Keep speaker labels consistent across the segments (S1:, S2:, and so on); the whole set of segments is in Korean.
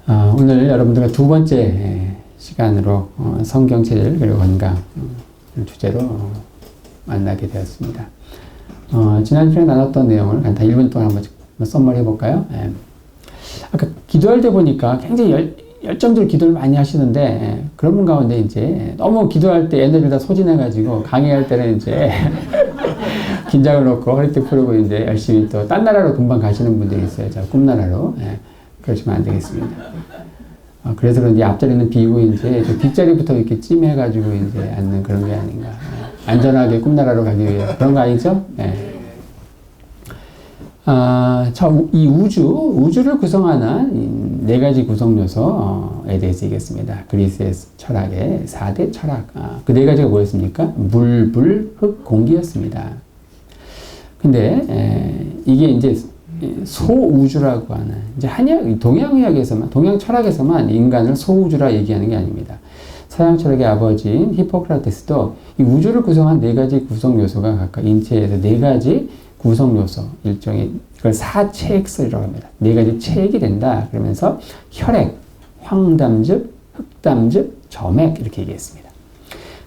S1: 오늘 여러분들과 두 번째 시간으로 성경 체질 그리고 건강 주제로 만나게 되었습니다. 지난 시간에 나눴던 내용을 간단히 1분 동안 한번 썸머리 해볼까요? 아까 기도할 때 보니까 굉장히 열정적으로 기도를 많이 하시는데 그런 분 가운데 이제 너무 기도할 때 에너지를 다 소진해가지고 강의할 때는 이제 긴장을 놓고 허리띠 풀고 이제 열심히 또 딴 나라로 금방 가시는 분들이 있어요. 저 꿈나라로. 그러시면 안 되겠습니다. 그래서 그런지 앞자리는 비고 이제 뒷자리부터 이렇게 찜해가지고 이제 앉는 그런 게 아닌가. 안전하게 꿈나라로 가기 위해 그런 거 아니죠? 이 우주를 구성하는 네 가지 구성 요소에 대해서 얘기했습니다. 그리스의 철학의 4대 철학. 그 네 가지가 뭐였습니까? 물, 불, 흙, 공기였습니다. 근데 이게 이제 소우주라고 하는 이제 동양 철학에서만 인간을 소우주라 얘기하는 게 아닙니다. 서양 철학의 아버지인 히포크라테스도 이 우주를 구성한 네 가지 구성 요소가 각각 인체에서 네 가지 구성 요소 일종의 이걸 사체액설이라고 합니다. 네 가지 체액이 된다. 그러면서 혈액, 황담즙, 흑담즙, 점액 이렇게 얘기했습니다.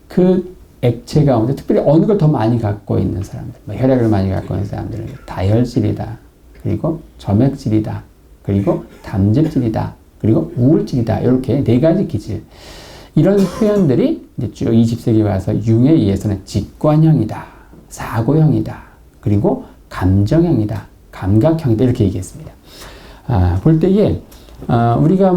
S1: 그 액체 가운데 특별히 어느 걸 더 많이 갖고 있는 사람들, 혈액을 많이 갖고 있는 사람들은 다혈질이다. 그리고 점액질이다. 그리고 담즙질이다. 그리고 우울질이다. 이렇게 네 가지 기질. 이런 표현들이 이제 쭉 20세기 와서 융에 의해서는 직관형이다. 사고형이다. 그리고 감정형이다. 감각형이다. 이렇게 얘기했습니다. 볼 때에 우리가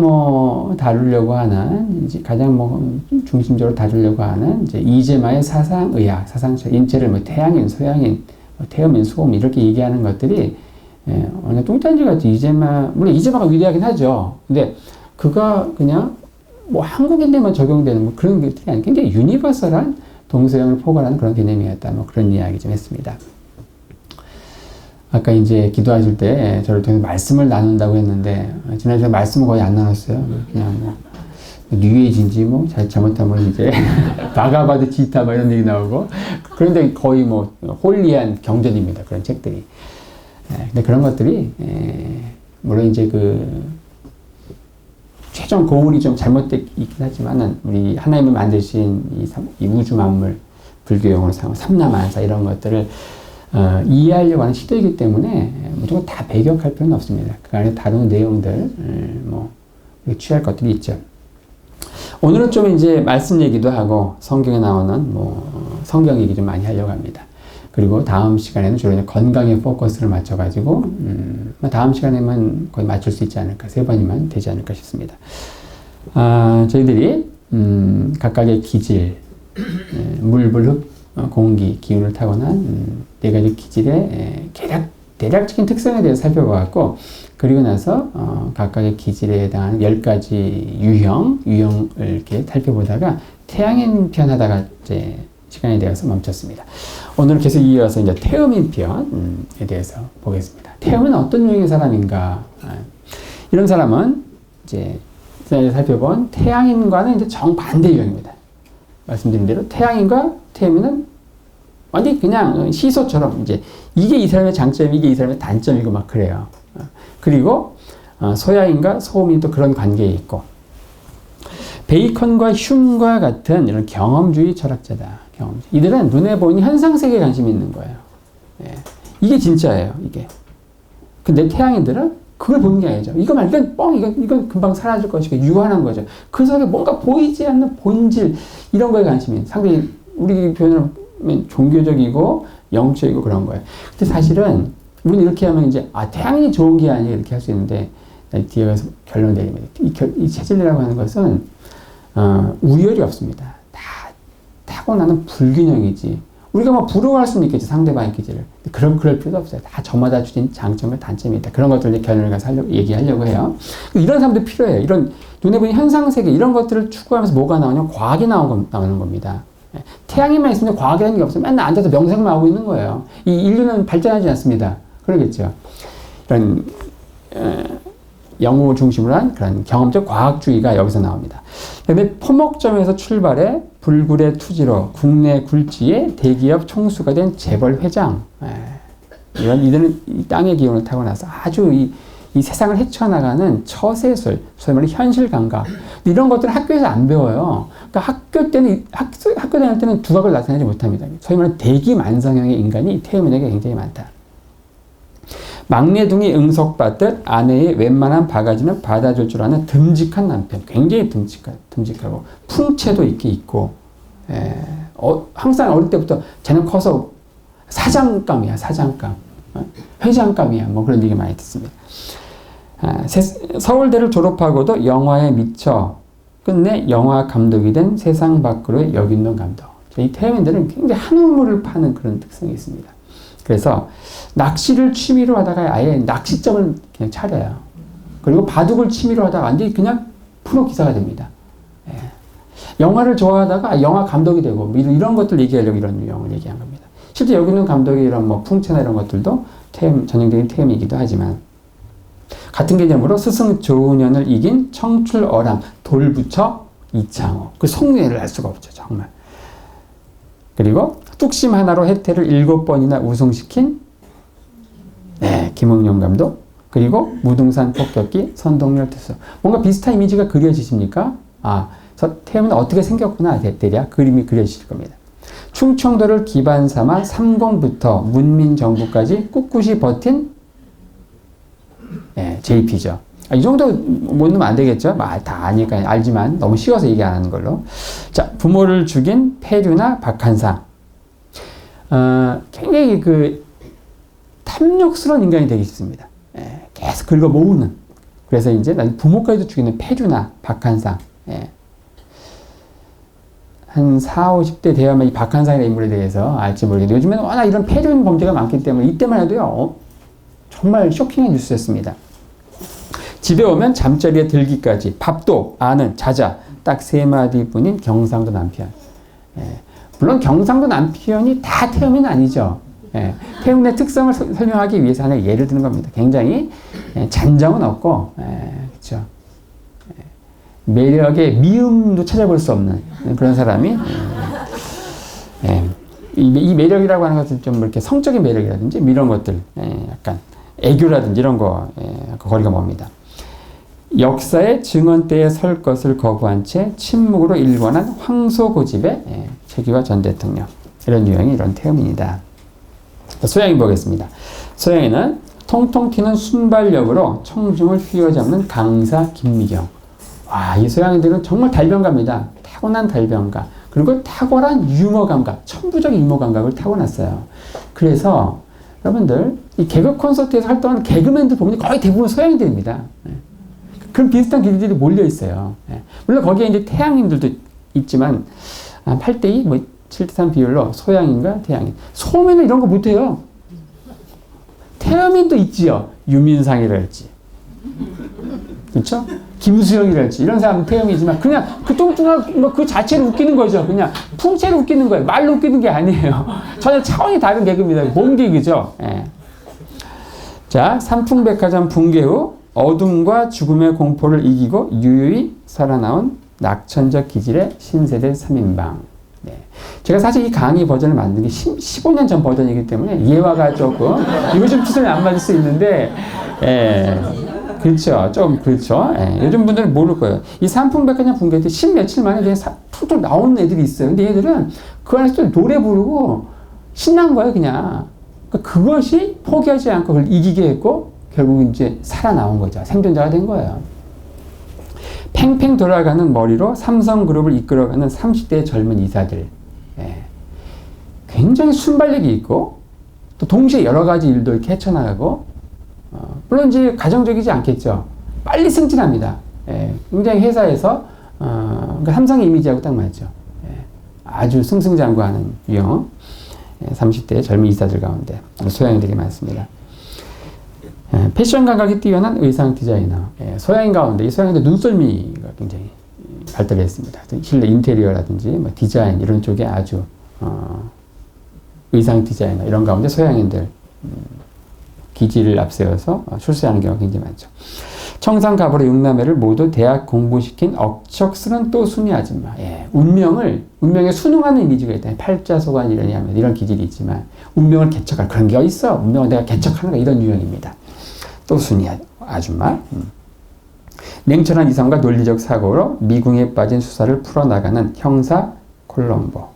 S1: 다루려고 하는 이제 가장 중심적으로 다루려고 하는 이제 이재마의 사상의학, 사상철, 인체를 태양인, 소양인, 태음인, 소음 이렇게 얘기하는 것들이 어느 뚱딴지 같이 물론 이재마가 위대하긴 하죠. 근데 그가 그냥 한국인들만 적용되는 그런 것들이 아니고 굉장히 유니버설한 동서양을 포괄하는 그런 개념이었다. 그런 이야기 좀 했습니다. 아까 이제 기도하실 때 저를 통해서 말씀을 나눈다고 했는데 지난주에 말씀을 거의 안 나눴어요. 그냥 뉴에이지인지 잘못하면 이제 바가바드 기타 이런 얘기 나오고 그런데 거의 홀리한 경전입니다. 그런 책들이. 근데 그런 것들이 물론 이제 최종 고울이 좀 잘못되어 있긴 하지만은 우리 하나님을 만드신 이 우주 만물 불교용어로 사용하는 삼라만사 이런 것들을 이해하려고 하는 시도이기 때문에 무조건 다 배격할 필요는 없습니다. 그 안에 다루는 내용들 취할 것들이 있죠. 오늘은 좀 이제 말씀 얘기도 하고 성경에 나오는 성경 얘기 좀 많이 하려고 합니다. 그리고 다음 시간에는 주로 이제 건강에 포커스를 맞춰가지고 다음 시간에만 거의 맞출 수 있지 않을까, 3번이면 되지 않을까 싶습니다. 저희들이 각각의 기질, 물, 불, 흙, 공기, 기운을 타고난 네 가지 기질의 대략적인 특성에 대해서 살펴보았고 그리고 나서 각각의 기질에 해당하는 10가지 유형을 이렇게 살펴보다가 태양인 편 하다가 이제 시간이 되어서 멈췄습니다. 오늘 계속 이어서 이제 태음인 편에 대해서 보겠습니다. 태음은 어떤 유형의 사람인가? 이런 사람은 이제 살펴본 태양인과는 이제 정반대 유형입니다. 말씀드린 대로 태양인과 태음인은 완전히 그냥 시소처럼 이제 이게 이 사람의 장점이 이게 이 사람의 단점이고 막 그래요. 그리고 소양인과 소음인 또 그런 관계에 있고 베이컨과 흉과 같은 이런 경험주의 철학자다. 이들은 눈에 보이는 현상세계에 관심이 있는 거예요. 이게 진짜예요. 이게. 근데 태양인들은 그걸 보는 게 아니죠. 이건 이건 금방 사라질 것이고 유한한 거죠. 그 속에 뭔가 보이지 않는 본질 이런 거에 관심이 있는 상당히 우리 표현으로 종교적이고 영적이고 그런 거예요. 근데 사실은 우리는 이렇게 하면 이제 태양인이 좋은 게 아니에요. 이렇게 할 수 있는데 뒤에 가서 결론 내립니다. 이 체질이라고 하는 것은 우열이 없습니다. 다 타고나는 불균형이지. 우리가 부러워할 수는 있겠지, 상대방의 기질을. 그럴 필요도 없어요. 다 저마다 주신 장점과 단점이 있다. 그런 것들을 이제 결론을 가서 얘기하려고 해요. 이런 사람도 필요해요. 이런 눈에 보이는 현상세계, 이런 것들을 추구하면서 뭐가 나오냐? 과학이 나오는 겁니다. 태양이만 있으면 과학이라는 게 없어요. 맨날 앉아서 명상만 하고 있는 거예요. 이 인류는 발전하지 않습니다. 그러겠죠. 이런, 영웅을 중심으로 한 그런 경험적 과학주의가 여기서 나옵니다. 그런데 포목점에서 출발해 불굴의 투지로 국내 굴지의 대기업 총수가 된 재벌 회장. 이들은 이 땅의 기운을 타고 나서 아주 이 세상을 헤쳐나가는 처세술, 소위 말해 현실 감각 이런 것들은 학교에서 안 배워요. 그러니까 학교 다닐 때는 두각을 나타내지 못합니다. 소위 말해 대기만성형의 인간이 태음인에게 굉장히 많다. 막내둥이 응석받듯 아내의 웬만한 바가지는 받아줄 줄 아는 듬직한 남편. 굉장히 듬직하고 풍채도 있고 항상 어릴 때부터 쟤는 커서 사장감이야. 회장감이야. 뭐 그런 얘기 많이 듣습니다. 서울대를 졸업하고도 영화에 미쳐 끝내 영화 감독이 된 세상 밖으로의 여긴동 감독. 이 태음인들은 굉장히 한우물을 파는 그런 특성이 있습니다. 그래서 낚시를 취미로 하다가 아예 낚시점을 그냥 차려요. 그리고 바둑을 취미로 하다가 완전히 그냥 프로 기사가 됩니다. 영화를 좋아하다가 영화 감독이 되고 뭐 이런 것들 얘기하려고 이런 유형을 얘기한 겁니다. 실제 여기 있는 감독의 이런 뭐 풍채나 이런 것들도 전형적인 태음이기도 하지만 같은 개념으로 스승 조은현을 이긴 청출어람 돌부처 이창호. 그 속내를 알 수가 없죠. 정말. 그리고 뚝심 하나로 혜태를 7번이나 우승시킨 김응용 감독. 그리고 무등산 폭격기 선동열 투수. 뭔가 비슷한 이미지가 그려지십니까? 태음은 어떻게 생겼구나 대략 그림이 그려지실 겁니다. 충청도를 기반 삼아 삼공부터 문민정부까지 꿋꿋이 버틴 JP죠. 이 정도 못 넣으면 안 되겠죠? 다 아니까 알지만 너무 쉬워서 얘기 안 하는 걸로. 자, 부모를 죽인 폐류나 박한상. 굉장히 탐욕스러운 인간이 되기 쉽습니다. 계속 긁어 모으는. 그래서 이제 부모까지도 죽이는 폐류나 박한상. 한 40, 50대 되어야만 이 박한상이라는 인물에 대해서 알지 모르겠는데 요즘에는 워낙 이런 폐륜 범죄가 많기 때문에 이때만 해도요 정말 쇼킹한 뉴스였습니다. 집에 오면 잠자리에 들기까지 밥도 아는 자자 딱 3마디뿐인 경상도 남편. 물론 경상도 남편이 다 태음은 아니죠. 태음의 특성을 설명하기 위해서 하나 예를 드는 겁니다. 굉장히 잔정은 없고 그렇죠. 매력의 미음도 찾아볼 수 없는 그런 사람이 이 매력이라고 하는 것은 좀 이렇게 성적인 매력이라든지 이런 것들 약간 애교라든지 이런 거 거리가 멉니다. 역사의 증언대에 설 것을 거부한 채 침묵으로 일관한 황소고집의 최규하 전 대통령 이런 유형이 이런 태음인이다. 소양인 보겠습니다. 소양인은 통통 튀는 순발력으로 청중을 휘어잡는 강사 김미경. 이 소양인들은 정말 달변가입니다. 타고난 달변가. 그리고 탁월한 유머 감각, 천부적인 유머 감각을 타고났어요. 그래서 여러분들 이 개그 콘서트에서 활동하는 개그맨들 보면 거의 대부분 소양인들입니다. 그런 비슷한 기들이 몰려 있어요. 물론 거기에 이제 태양인들도 있지만 8대2, 7대3 비율로 소양인과 태양인. 소음인은 이런 거 못해요. 태음인도 있지요. 유민상이랄지. 그렇죠? 김수영이랄지 이런 사람은 태음이지만 그냥 그 뚱뚱한 그 자체로 웃기는 거죠. 그냥 풍채로 웃기는 거예요. 말로 웃기는 게 아니에요. 전혀 차원이 다른 개그입니다. 몸개그죠. 자, 삼풍백화점 붕괴 후 어둠과 죽음의 공포를 이기고 유유히 살아나온 낙천적 기질의 신세대 3인방. 제가 사실 이 강의 버전을 만든 게 15년 전 버전이기 때문에 예화가 조금 이거 좀 추천이 안 맞을 수 있는데 그렇죠. 좀 그렇죠. 요즘 분들은 모를 거예요. 이 삼풍백화점 붕괴 때 10며칠 만에 그냥 툭툭 나오는 애들이 있어요. 근데 얘들은 그 안에서 노래 부르고 신난 거예요, 그냥. 그러니까 그것이 포기하지 않고 그걸 이기게 했고 결국 이제 살아나온 거죠. 생존자가 된 거예요. 팽팽 돌아가는 머리로 삼성그룹을 이끌어가는 30대의 젊은 이사들. 굉장히 순발력이 있고 또 동시에 여러 가지 일도 이렇게 헤쳐나가고 물론 이제 가정적이지 않겠죠. 빨리 승진합니다. 굉장히 회사에서 그러니까 삼성의 이미지하고 딱 맞죠. 아주 승승장구하는 유형 30대의 젊은 이사들 가운데 소양인들이 많습니다. 패션 감각이 뛰어난 의상 디자이너. 소양인 가운데 이 소양인들 눈썰미가 굉장히 발달했습니다. 실내 인테리어라든지 디자인 이런 쪽에 아주 의상 디자이너 이런 가운데 소양인들 기질을 앞세워서 출세하는 경우가 굉장히 많죠. 청산가부로 6남매를 모두 대학 공부시킨 억척스런 또 순이 아줌마. 운명에 순응하는 이미지가 있다. 팔자소관이라니 하면 이런 기질이 있지만 운명을 개척할 그런 게 있어. 운명을 내가 개척하는 거 이런 유형입니다. 또 순이 아줌마. 냉철한 이성과 논리적 사고로 미궁에 빠진 수사를 풀어나가는 형사 콜럼보.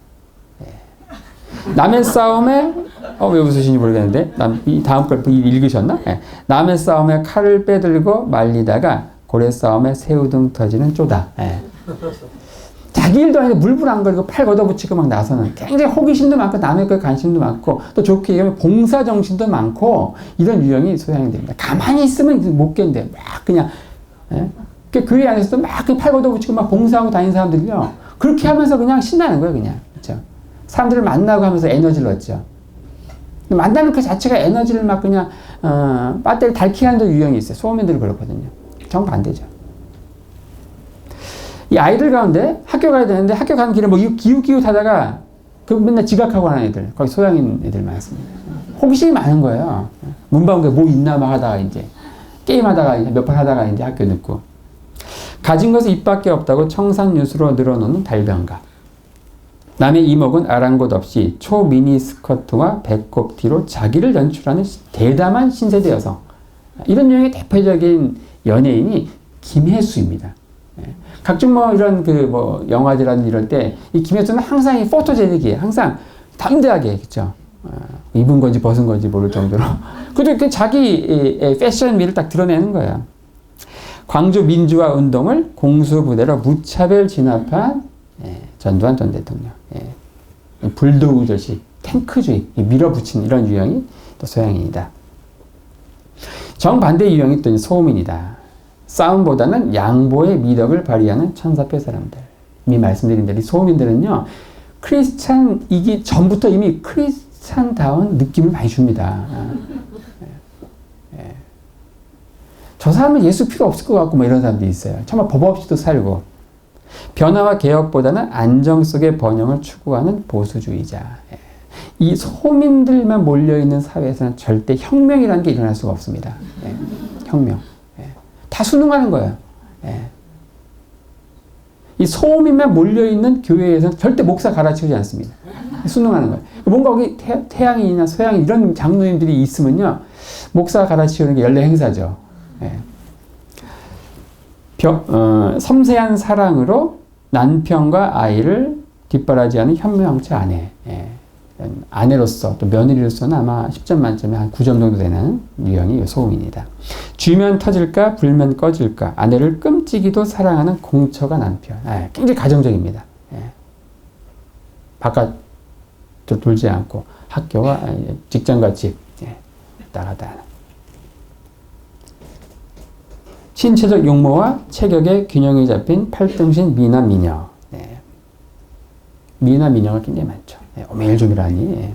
S1: 남의 싸움에 왜 웃으시는지 모르겠는데 이 다음 걸 읽으셨나? 남의 싸움에 칼을 빼들고 말리다가 고래 싸움에 새우등 터지는 쪼다. 자기 일도 아닌데 물불 안 걸고 팔 걷어붙이고 막 나서는 굉장히 호기심도 많고 남의 거에 관심도 많고 또 좋게 얘기하면 봉사정신도 많고 이런 유형이 소양이 됩니다. 가만히 있으면 못 견뎌. 막 그냥 그 안에서도 막 팔 걷어붙이고 막 봉사하고 다니는 사람들이요. 그렇게 하면서 그냥 신나는 거예요. 그냥. 그렇죠? 사람들을 만나고 하면서 에너지를 얻죠. 만나는 그 자체가 에너지를 막 그냥 배터리 달키하는 유형이 있어요. 소음인들은 그렇거든요. 정반대죠. 이 아이들 가운데 학교 가야 되는데 학교 가는 길에 뭐 기웃기웃하다가 그 맨날 지각하고 하는 애들, 거기 소양인 애들 많습니다. 호기심이 많은 거예요. 문방구에 뭐 있나 막 하다가 이제 게임하다가 몇 판 하다가 이제 학교 늦고 가진 것은 입밖에 없다고 청산유수로 늘어놓는 달변가. 남의 이목은 아랑곳 없이 초미니 스커트와 배꼽 뒤로 자기를 연출하는 대담한 신세대 여성. 이런 유형의 대표적인 연예인이 김혜수입니다. 각종 뭐 이런 영화제라든지 이럴 때 이 김혜수는 항상 이 포토제닉이에요. 항상 담대하게, 그쵸? 입은 건지 벗은 건지 모를 정도로. 그래도 자기 패션미를 딱 드러내는 거예요. 광주 민주화 운동을 공수부대로 무차별 진압한 전두환 전 대통령. 불도우저식, 탱크주의, 밀어붙인 이런 유형이 또 소양인이다. 정반대 유형이 또 소음인이다. 싸움보다는 양보의 미덕을 발휘하는 천사표 사람들. 이미 말씀드린 대로 소음인들은요, 크리스찬이기 전부터 이미 크리스찬다운 느낌을 많이 줍니다. 저 사람은 예수 필요 없을 것 같고, 뭐 이런 사람들이 있어요. 정말 법 없이도 살고. 변화와 개혁보다는 안정 속의 번영을 추구하는 보수주의자. 이 소민들만 몰려있는 사회에서는 절대 혁명이라는 게 일어날 수가 없습니다. 혁명. 다 순응하는 거예요. 이 소민만 몰려있는 교회에서는 절대 목사 갈아치우지 않습니다. 순응하는 거예요. 뭔가 거기 태양인이나 서양인 이런 장로님들이 있으면요, 목사 갈아치우는 게 연례 행사죠. 섬세한 사랑으로 남편과 아이를 뒷바라지하는 현명치 아내. 아내로서 또 며느리로서는 아마 10점 만점에 한 9점 정도 되는 유형이 소음입니다. 쥐면 터질까 불면 꺼질까 아내를 끔찍이도 사랑하는 공처가 남편. 굉장히 가정적입니다. 바깥 돌지 않고 학교와 직장과 집 나가다 하는. 신체적 용모와 체격의 균형이 잡힌 팔등신 미나 미녀. 미나 미녀가 굉장히 많죠. 오밀조밀하니.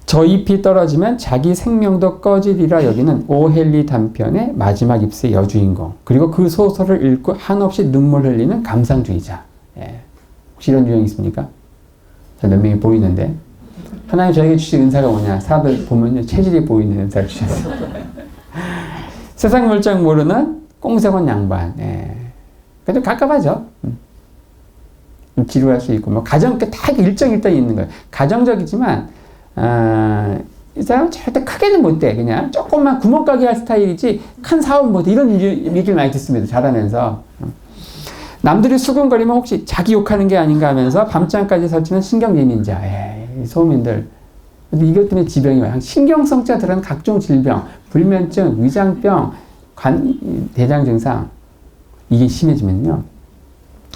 S1: 저 잎이 떨어지면 자기 생명도 꺼지리라 여기는 오헬리 단편의 마지막 입수의 여주인공. 그리고 그 소설을 읽고 한없이 눈물 흘리는 감상주의자. 혹시 이런 유형 있습니까? 몇 명이 보이는데. 하나님 저에게 주신 은사가 뭐냐? 사람들 보면 체질이 보이는 은사를 주셨어요. 세상 물정 모르는 꽁세건 양반. 그래도 갑갑하죠. 지루할 수 있고, 뭐, 가정, 다 일정일단이 있는 거예요. 가정적이지만, 이 사람은 절대 크게는 못 돼. 그냥 조금만 구멍가게 할 스타일이지, 큰 사업 못 해. 이런 얘기를 많이 듣습니다. 잘하면서. 남들이 수근거리면 혹시 자기 욕하는 게 아닌가 하면서 밤잠까지 설치는 신경예민자. 소민들. 근데 이것 때문에 지병이 많아요. 신경성자들은 각종 질병, 불면증, 위장병, 대장 증상, 이게 심해지면요.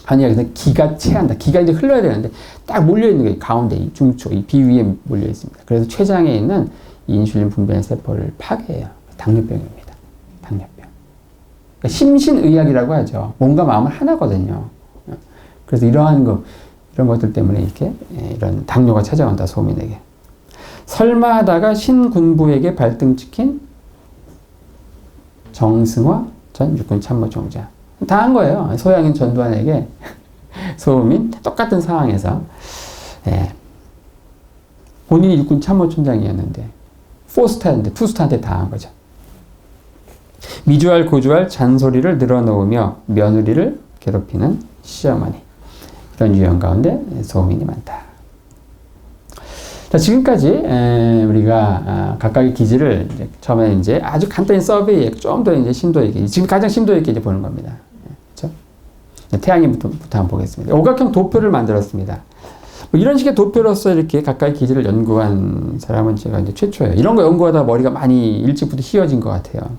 S1: 아니야, 근데 기가 체한다. 기가 이제 흘러야 되는데 딱 몰려있는 거예요. 가운데, 이 중초, 이 비위에 몰려 있습니다. 그래서 췌장에 있는 인슐린 분비하는 세포를 파괴해요. 당뇨병입니다. 당뇨병. 그러니까 심신의학이라고 하죠. 몸과 마음은 하나거든요. 그래서 이런 것들 때문에 이렇게 이런 당뇨가 찾아온다, 소민에게. 설마 하다가 신군부에게 발등 찍힌 정승화 전 육군 참모총장. 다 한 거예요. 소양인 전두환에게 소음인 똑같은 상황에서 본인이 육군 참모총장이었는데 4스타였는데 2스타한테 다 한 거죠. 미주알 고주알 잔소리를 늘어놓으며 며느리를 괴롭히는 시어머니. 이런 유형 가운데 소음인이 많다. 자, 지금까지 우리가 각각의 기질을 이제 처음에 이제 아주 간단히 서베이에 좀 더 이제 심도 있게, 지금 가장 심도 있게 이제 보는 겁니다. 그렇죠? 태양인부터 한번 보겠습니다. 오각형 도표를 만들었습니다. 뭐 이런 식의 도표로서 이렇게 각각의 기질을 연구한 사람은 제가 이제 최초예요. 이런 거 연구하다 머리가 많이 일찍부터 휘어진 것 같아요.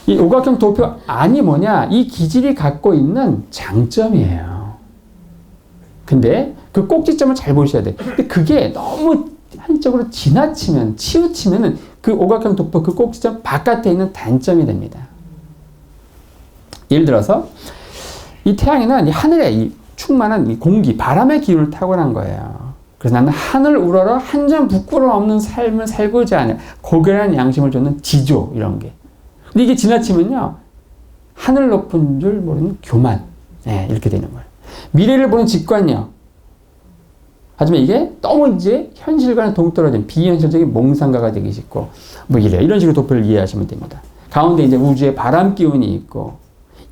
S1: 이 오각형 도표 안이 뭐냐? 이 기질이 갖고 있는 장점이에요. 근데 그 꼭지점을 잘 보셔야 돼요. 근데 그게 너무 한쪽으로 지나치면, 치우치면은 그 오각형 도표 그 꼭지점 바깥에 있는 단점이 됩니다. 예를 들어서 이 태양에는 이 하늘에 이 충만한 이 공기, 바람의 기운을 타고난 거예요. 그래서 나는 하늘 우러러 한 점 부끄러움 없는 삶을 살고자 하는 고결한 양심을 줬는 지조, 이런 게. 근데 이게 지나치면요, 하늘 높은 줄 모르는 교만, 이렇게 되는 거예요. 미래를 보는 직관력. 하지만 이게 너무 이제 현실과는 동떨어진 비현실적인 몽상가가 되기 쉽고, 뭐 이런 식으로 도표를 이해하시면 됩니다. 가운데 이제 우주의 바람 기운이 있고,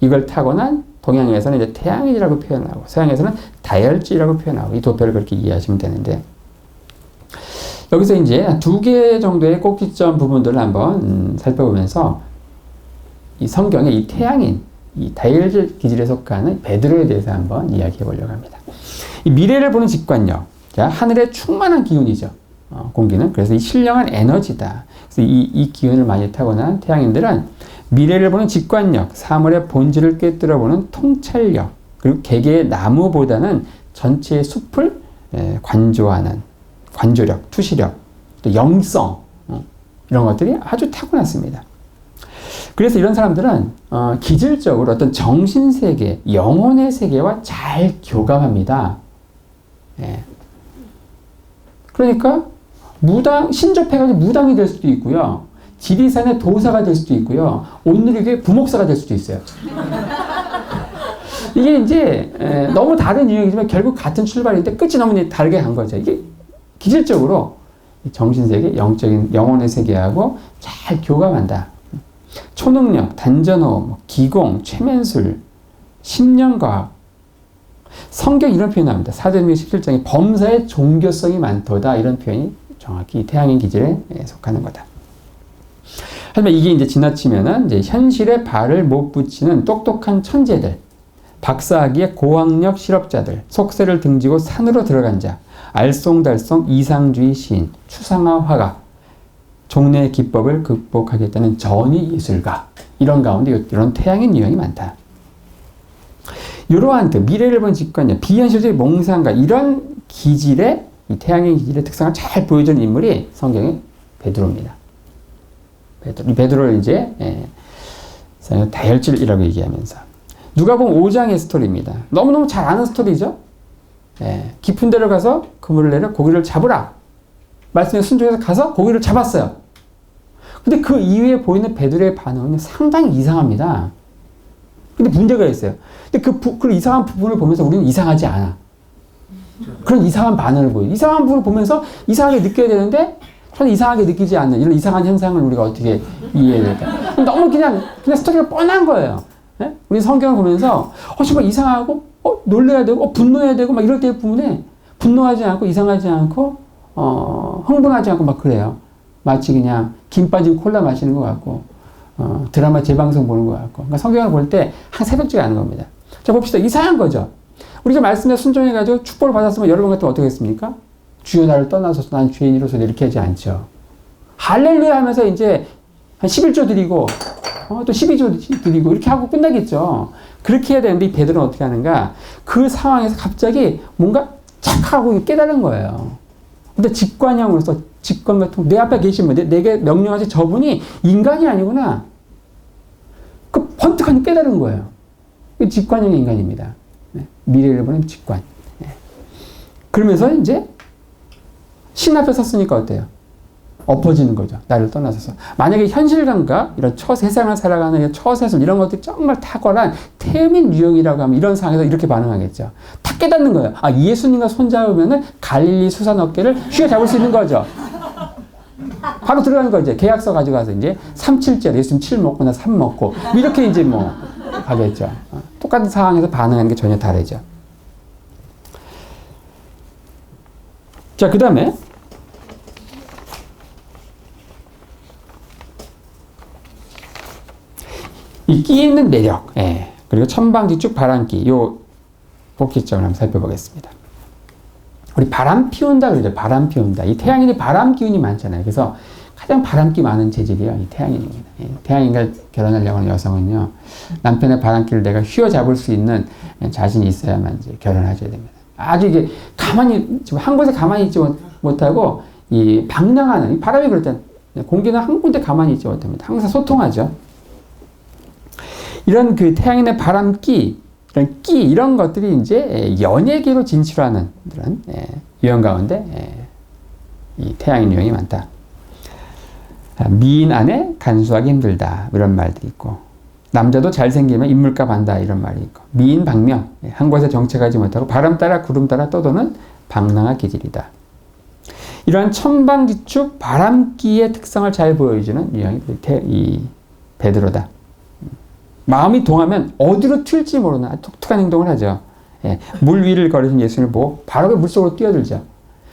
S1: 이걸 타고난 동양에서는 이제 태양이라고 표현하고, 서양에서는 다혈질이라고 표현하고, 이 도표를 그렇게 이해하시면 되는데, 여기서 이제 두 개 정도의 꼭지점 부분들을 한번 살펴보면서 이 성경의 이 태양인, 이 다혈질 기질에 속하는 베드로에 대해서 한번 이야기해 보려고 합니다. 이 미래를 보는 직관력, 자, 하늘의 충만한 기운이죠. 공기는. 그래서 이 신령한 에너지다. 그래서 이 기운을 많이 타고난 태양인들은 미래를 보는 직관력, 사물의 본질을 꿰뚫어 보는 통찰력, 그리고 개개의 나무보다는 전체의 숲을 관조하는 관조력, 투시력, 또 영성, 이런 것들이 아주 타고났습니다. 그래서 이런 사람들은 기질적으로 어떤 정신세계, 영혼의 세계와 잘 교감합니다. 그러니까 신접해가지고 무당이 될 수도 있고요. 지리산의 도사가 될 수도 있고요. 온누리교의 부목사가 될 수도 있어요. 이게 이제 너무 다른 유형이지만 결국 같은 출발인데 끝이 너무 다르게 간 거죠. 이게 기질적으로 정신세계, 영적인 영혼의 세계하고 잘 교감한다. 초능력, 단전호흡, 기공, 최면술, 심령과학. 성경 이런 표현 나옵니다. 사도행전 17장에 범사에 종교성이 많도다. 이런 표현이 정확히 태양인 기질에 속하는 거다. 하지만 이게 이제 지나치면은 이제 현실에 발을 못 붙이는 똑똑한 천재들, 박사학위의 고학력 실업자들, 속세를 등지고 산으로 들어간 자, 알쏭달쏭 이상주의 시인, 추상화 화가, 종래의 기법을 극복하겠다는 전위 예술가, 이런 가운데 이런 태양인 유형이 많다. 이러한 미래를 보는 직관력, 비현실적인 몽상가, 이런 기질의 이 태양인 기질의 특성을 잘 보여주는 인물이 성경의 베드로입니다. 이 베드로를 이제 다혈질이라고 얘기하면서 누가복음 5장의 스토리입니다. 너무너무 잘 아는 스토리죠. 깊은 데로 가서 그물을 내려 고기를 잡으라. 말씀에 순종해서 가서 고기를 잡았어요. 근데 그 이후에 보이는 베드로의 반응은 상당히 이상합니다. 근데 문제가 있어요. 근데 그 이상한 부분을 보면서 우리는 이상하지 않아. 그런 이상한 반응을 보여요. 이상한 부분을 보면서 이상하게 느껴야 되는데 전혀 이상하게 느끼지 않는 이런 이상한 현상을 우리가 어떻게 이해해야 될까? 너무 그냥 스토리가 뻔한 거예요. 우리 성경을 보면서 정말 이상하고 놀래야 되고 분노해야 되고 막 이럴 때 부분에 분노하지 않고 이상하지 않고 흥분하지 않고 막 그래요. 마치 그냥 김 빠진 콜라 마시는 것 같고 드라마 재방송 보는 것 같고. 그러니까 성경을 볼 때 항상 새롭지가 않은 겁니다. 자, 봅시다. 이상한 거죠. 우리가 말씀에 순종해가지고 축복을 받았으면 여러분 같으면 어떻게 했습니까? 주여 나를 떠나소서 난 죄인이로서 이렇게 하지 않죠. 할렐루야 하면서 이제 한 11조 드리고 또 12조 드리고 이렇게 하고 끝나겠죠. 그렇게 해야 되는데 이 베드로는 어떻게 하는가? 그 상황에서 갑자기 뭔가 착하고 깨달은 거예요. 근데 직관형으로서 직관과 내 앞에 계신 분, 내게 명령하신 저분이 인간이 아니구나. 그 번뜩하니 깨달은 거예요. 직관형의 인간입니다. 미래를 보는 직관. 그러면서 이제 신 앞에 섰으니까 어때요? 엎어지는 거죠. 나를 떠나서서. 만약에 현실감과 이런 처세상을 살아가는 처세술 이런 것들이 정말 탁월한 태민 유형이라고 하면 이런 상황에서 이렇게 반응하겠죠. 탁 깨닫는 거예요. 예수님과 손잡으면은 갈릴리 수산 어깨를 쉽게 잡을 수 있는 거죠. 바로 들어가는 거죠. 계약서 가져가서 이제 3.7절 예수님 7 먹고 나 3 먹고 이렇게 이제 뭐 가겠죠. 똑같은 상황에서 반응하는 게 전혀 다르죠. 자, 그 다음에 이 끼 있는 매력, 예. 그리고 천방지축 바람기, 요 복귀점을 한번 살펴보겠습니다. 우리 바람 피운다 그러죠. 바람 피운다. 이 태양인이 바람 기운이 많잖아요. 그래서 가장 바람기 많은 재질이요, 이 태양인입니다. 예. 태양인과 결혼하려고 하는 여성은요, 남편의 바람기를 내가 휘어잡을 수 있는 자신이 있어야만 이제 결혼하셔야 됩니다. 아주 이게 가만히, 지금 한 곳에 가만히 있지 못하고, 이 방랑하는, 이 바람이 그럴 때, 공기는 한 군데 가만히 있지 못합니다. 항상 소통하죠. 이런 그 태양인의 바람기, 이런 끼, 이런 것들이 이제 연예계로 진출하는 그런 유형 가운데 이 태양인 유형이 많다. 미인 안에 간수하기 힘들다. 이런 말들이 있고, 남자도 잘생기면 인물값 한다. 이런 말이 있고, 미인 방명, 한 곳에 정착하지 못하고 바람 따라 구름 따라 떠도는 방랑한 기질이다. 이러한 천방지축 바람기의 특성을 잘 보여주는 유형이 이 베드로다. 마음이 동하면 어디로 튈지 모르는 아주 독특한 행동을 하죠. 예, 물 위를 걸으신 예수님을 보고 바로 그 물속으로 뛰어들죠.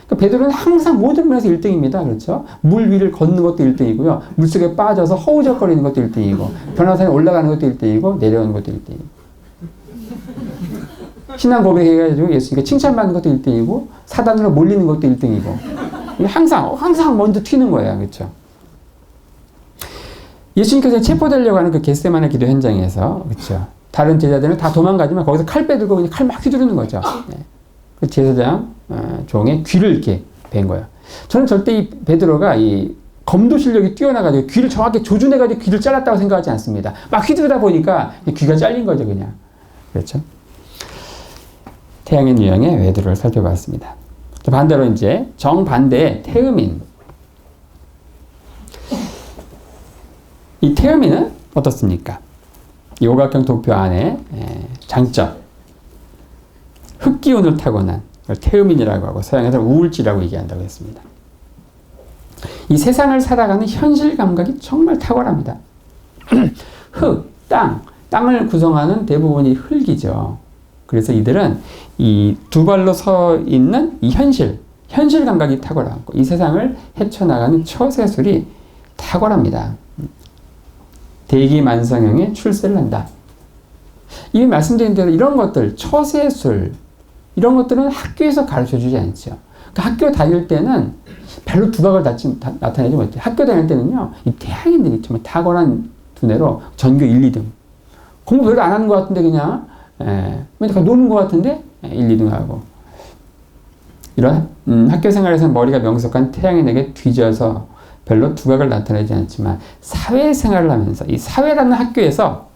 S1: 그러니까 베드로는 항상 모든 면에서 1등입니다. 그렇죠? 물 위를 걷는 것도 1등이고요. 물속에 빠져서 허우적거리는 것도 1등이고, 변호사에 올라가는 것도 1등이고, 내려오는 것도 1등이고. 신앙 고백해가지고 예수님께 칭찬받는 것도 1등이고, 사단으로 몰리는 것도 1등이고. 항상 먼저 튀는 거예요. 그렇죠? 예수님께서 체포되려고 하는 그 겟세마네 기도 현장에서, 그렇죠, 다른 제자들은 다 도망가지만 거기서 칼 빼들고 그냥 칼 막 휘두르는 거죠. 네. 그 제사장 종의 귀를 이렇게 벤 거예요. 저는 절대 이 베드로가 이 검도 실력이 뛰어나가지고 귀를 정확히 조준해가지고 귀를 잘랐다고 생각하지 않습니다. 막 휘두르다 보니까 귀가 잘린 거죠, 그냥. 그렇죠? 태양인 유형의 베드로를 살펴봤습니다. 반대로 이제 정반대의 태음인. 이 태음인은 어떻습니까? 이 오각형 도표 안에 장점, 흑기운을 타고난 태음인이라고 하고, 서양에서는 우울지라고 얘기한다고 했습니다. 이 세상을 살아가는 현실 감각이 정말 탁월합니다. 흙, 땅을 구성하는 대부분이 흙이죠. 그래서 이들은 이 두 발로 서 있는 이 현실 감각이 탁월하고, 이 세상을 헤쳐나가는 처세술이 탁월합니다. 대기만성형의 출세를 한다. 이미 말씀드린 대로 이런 것들, 처세술, 이런 것들은 학교에서 가르쳐 주지 않죠. 그러니까 학교 다닐 때는 별로 두각을 나타내지 못해요. 학교 다닐 때는요, 이 태양인들이 정말 탁월한 두뇌로 전교 1, 2등. 공부 별로 안 하는 것 같은데 그냥, 그냥 노는 것 같은데 1, 2등 하고. 이런 학교 생활에서는 머리가 명석한 태양인에게 뒤져서 별로 두각을 나타내지 않지만, 사회생활을 하면서 이 사회라는 학교에서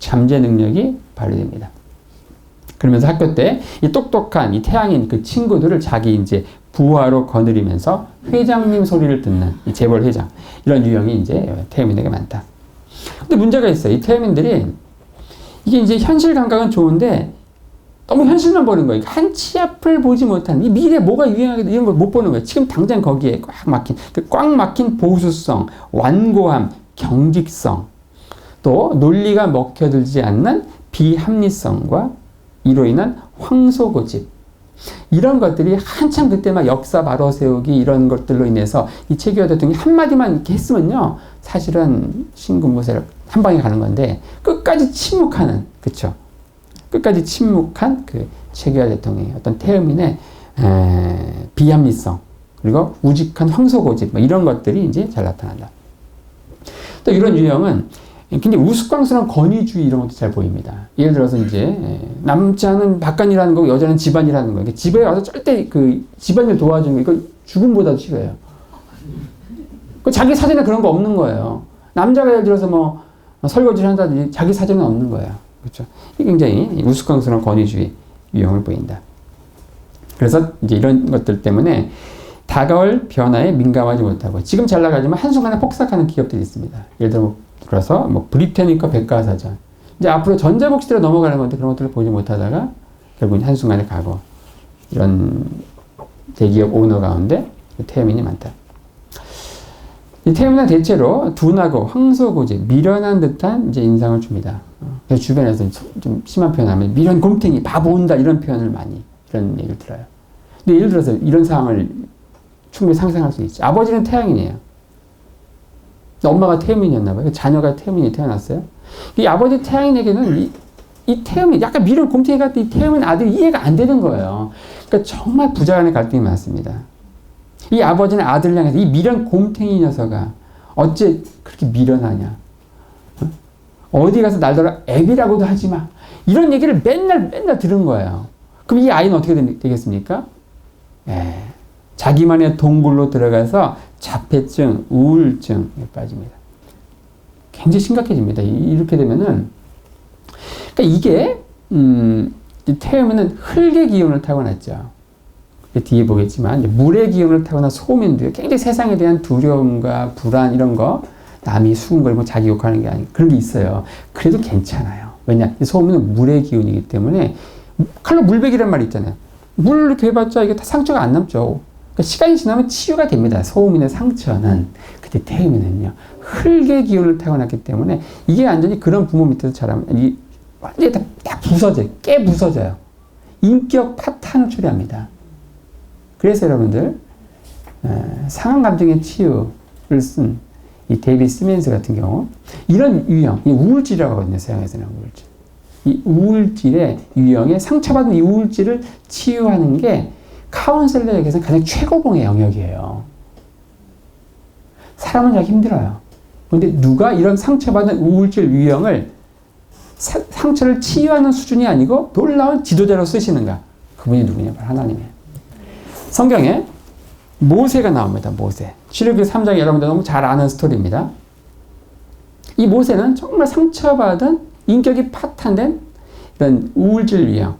S1: 잠재 능력이 발휘됩니다. 그러면서 학교 때 이 똑똑한 이 태양인 그 친구들을 자기 이제 부하로 거느리면서 회장님 소리를 듣는 이 재벌 회장, 이런 유형이 이제 태음인에게 많다. 근데 문제가 있어요. 이 태음인들이 이게 이제 현실 감각은 좋은데 너무 현실만 보는 거예요. 한 치 앞을 보지 못하는, 이 미래에 뭐가 유행하겠다 이런 걸 못 보는 거예요. 지금 당장 거기에 꽉 막힌 보수성, 완고함, 경직성, 또 논리가 먹혀들지 않는 비합리성과 이로 인한 황소고집, 이런 것들이 한참 그때 막 역사 바로 세우기 이런 것들로 인해서 이 최규하 대통령이 한마디만 이렇게 했으면요, 사실은 신군부세를 한 방에 가는 건데 끝까지 침묵하는, 그쵸? 끝까지 침묵한 그 최규하 대통령의 어떤 태음인의 비합리성, 그리고 우직한 황소고집, 뭐 이런 것들이 이제 잘 나타난다. 또 이런 유형은 굉장히 우스꽝스러운 권위주의 이런 것도 잘 보입니다. 예를 들어서 이제 남자는 바깥이라는 거고 여자는 집안이라는 거예요. 집에 와서 절대 그 집안일 도와주는 거, 이거 죽음보다도 싫어요. 자기 사전에 그런 거 없는 거예요. 남자가 예를 들어서 뭐 설거지를 한다든지 자기 사전에 없는 거예요. 그렇죠? 이게 굉장히 우스꽝스러운 권위주의 유형을 보인다. 그래서 이제 이런 것들 때문에 다가올 변화에 민감하지 못하고, 지금 잘 나가지만 한순간에 폭삭하는 기업들이 있습니다. 예를 들어서 뭐 브리테니커 백과사전, 이제 앞으로 전자복 시대로 넘어가는 건데 그런 것들을 보지 못하다가 결국 한순간에 가고, 이런 대기업 오너 가운데 태음인이 많다. 이 태음인은 대체로 둔하고 황소고집, 미련한 듯한 이제 인상을 줍니다. 그래서 주변에서 좀 심한 표현하면 미련 곰탱이, 바보 온다, 이런 표현을 많이, 이런 얘기를 들어요. 근데 예를 들어서 이런 상황을 충분히 상상할 수 있죠. 아버지는 태양인이에요. 엄마가 태음인이었나 봐요. 자녀가 태음인이 태어났어요. 이 아버지 태양인에게는 이 태음인, 약간 미련 곰탱이 같은 이 태음인 아들이 이해가 안 되는 거예요. 그러니까 정말 부자 간의 갈등이 많습니다. 이 아버지는 아들을 향해서 이 미련 곰탱이 녀석아, 어째 그렇게 미련하냐? 어디 가서 날더러 애비라고도 하지 마. 이런 얘기를 맨날 들은 거예요. 그럼 이 아이는 어떻게 되겠습니까? 자기만의 동굴로 들어가서 자폐증, 우울증에 빠집니다. 굉장히 심각해집니다. 이렇게 되면은, 그러니까 이게, 태음에는 흙의 기운을 타고났죠. 뒤에 보겠지만, 물의 기운을 타고난 소민들, 굉장히 세상에 대한 두려움과 불안, 이런 거, 남이 수군거리고 자기 욕하는 게 아니고, 그런 게 있어요. 그래도 괜찮아요. 왜냐? 소민은 물의 기운이기 때문에, 칼로 물백이란 말이 있잖아요. 물을 이렇게 해봤자 이게 다 상처가 안 남죠. 그러니까 시간이 지나면 치유가 됩니다. 소음인의 상처는. 근데 태음인은요, 흙의 기운을 타고났기 때문에 이게 완전히 그런 부모 밑에서 자라면 완전히 다 부서져요. 깨 부서져요. 인격 파탄을 초래합니다. 그래서 여러분들 상한 감정의 치유를 쓴 이 데이비드 시멘스 같은 경우 이런 유형, 이 우울질이라고 하거든요. 서양에서는 우울질. 이 우울질의 유형에 상처받은 이 우울질을 치유하는 게 카운셀러에게서는 가장 최고봉의 영역이에요. 사람은 잘 힘들어요. 그런데 누가 이런 상처받은 우울질 유형을 상처를 치유하는 수준이 아니고 놀라운 지도자로 쓰시는가? 그분이 누구냐? 바로 하나님이에요. 성경에 모세가 나옵니다. 모세. 출애굽기 3장에 여러분들 너무 잘 아는 스토리입니다. 이 모세는 정말 상처받은 인격이 파탄된 이런 우울질 유형,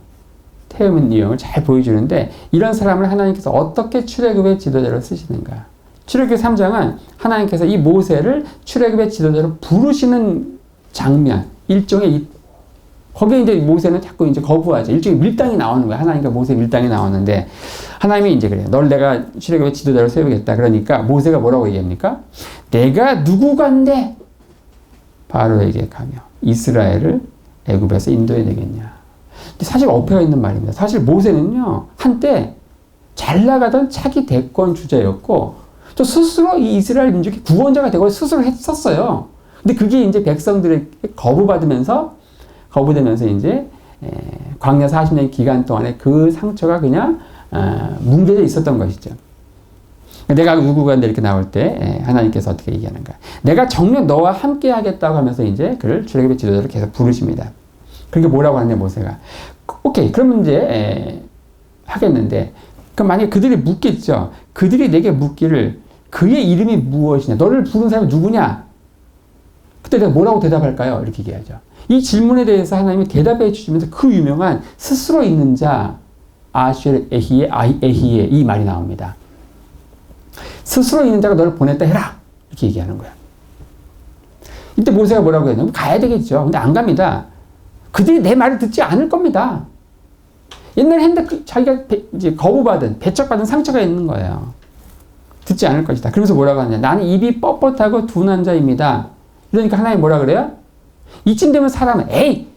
S1: 태음인 유형을 잘 보여주는데 이런 사람을 하나님께서 어떻게 출애굽의 지도자로 쓰시는가? 출애굽기 3장은 하나님께서 이 모세를 출애굽의 지도자로 부르시는 장면, 일종의 거기에 이제 모세는 자꾸 이제 거부하죠. 일종의 밀당이 나오는 거야. 하나님과 모세 밀당이 나오는데 하나님이 이제 그래요. 널 내가 출애굽의 지도자로 세우겠다. 그러니까 모세가 뭐라고 얘기합니까? 내가 누구간데 바로에게 가며 이스라엘을 애굽에서 인도해 내겠냐. 근데 사실 어폐가 있는 말입니다. 사실 모세는요, 한때 잘 나가던 차기 대권 주자였고, 또 스스로 이 이스라엘 민족의 구원자가 되고 스스로 했었어요. 근데 그게 이제 백성들에게 거부되면서 이제 광야 40년 기간 동안에 그 상처가 그냥 뭉개져 있었던 것이죠. 내가 누구간데 이렇게 나올 때 하나님께서 어떻게 얘기하는가? 내가 정녕 너와 함께 하겠다고 하면서 이제 그를 출애굽의 지도자로 계속 부르십니다. 그러니까 뭐라고 하냐 모세가. 오케이, 그러면 이제 하겠는데, 그럼 만약에 그들이 묻겠죠. 그들이 내게 묻기를 그의 이름이 무엇이냐? 너를 부른 사람이 누구냐? 그때 내가 뭐라고 대답할까요? 이렇게 얘기하죠. 이 질문에 대해서 하나님이 대답해 주시면서 그 유명한 스스로 있는 자 아쉘 에히에 이 말이 나옵니다. 스스로 있는 자가 너를 보냈다 해라. 이렇게 얘기하는 거야. 이때 모세가 뭐라고 했냐면 가야 되겠죠. 근데 안 갑니다. 그들이 내 말을 듣지 않을 겁니다. 옛날에 했는데 자기가 이제 거부받은, 배척받은 상처가 있는 거예요. 듣지 않을 것이다. 그러면서 뭐라고 하냐. 나는 입이 뻣뻣하고 둔한 자입니다. 그러니까 하나님 뭐라 그래요? 이쯤 되면 사람은 에이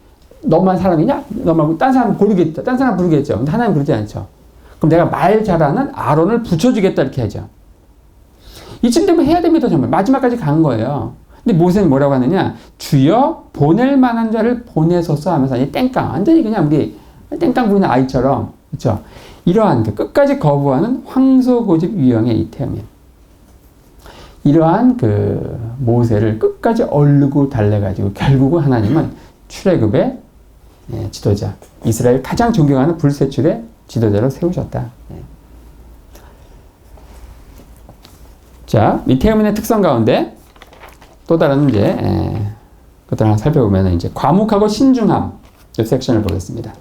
S1: 너만 사람이냐? 너 말고 딴 사람 고르겠다. 딴 사람 부르겠죠. 근데 하나님 그러지 않죠. 그럼 내가 말 잘하는 아론을 붙여주겠다 이렇게 하죠. 이쯤 되면 해야 됩니다. 정말 마지막까지 간 거예요. 근데 모세는 뭐라고 하느냐? 주여 보낼 만한 자를 보내소서 하면서 이 땡깡 완전히 그냥 우리 땡깡 부리는 아이처럼 그렇죠? 이러한 끝까지 거부하는 황소고집 유형의 이 태음인. 이러한 그 모세를 끝까지 얼르고 달래가지고 결국은 하나님은 출애굽의 지도자, 이스라엘 가장 존경하는 불세출의 지도자로 세우셨다. 자, 이 태음인의 특성 가운데 또 다른 이제 것들 하나 살펴보면 이제 과묵하고 신중함 이 섹션을 보겠습니다.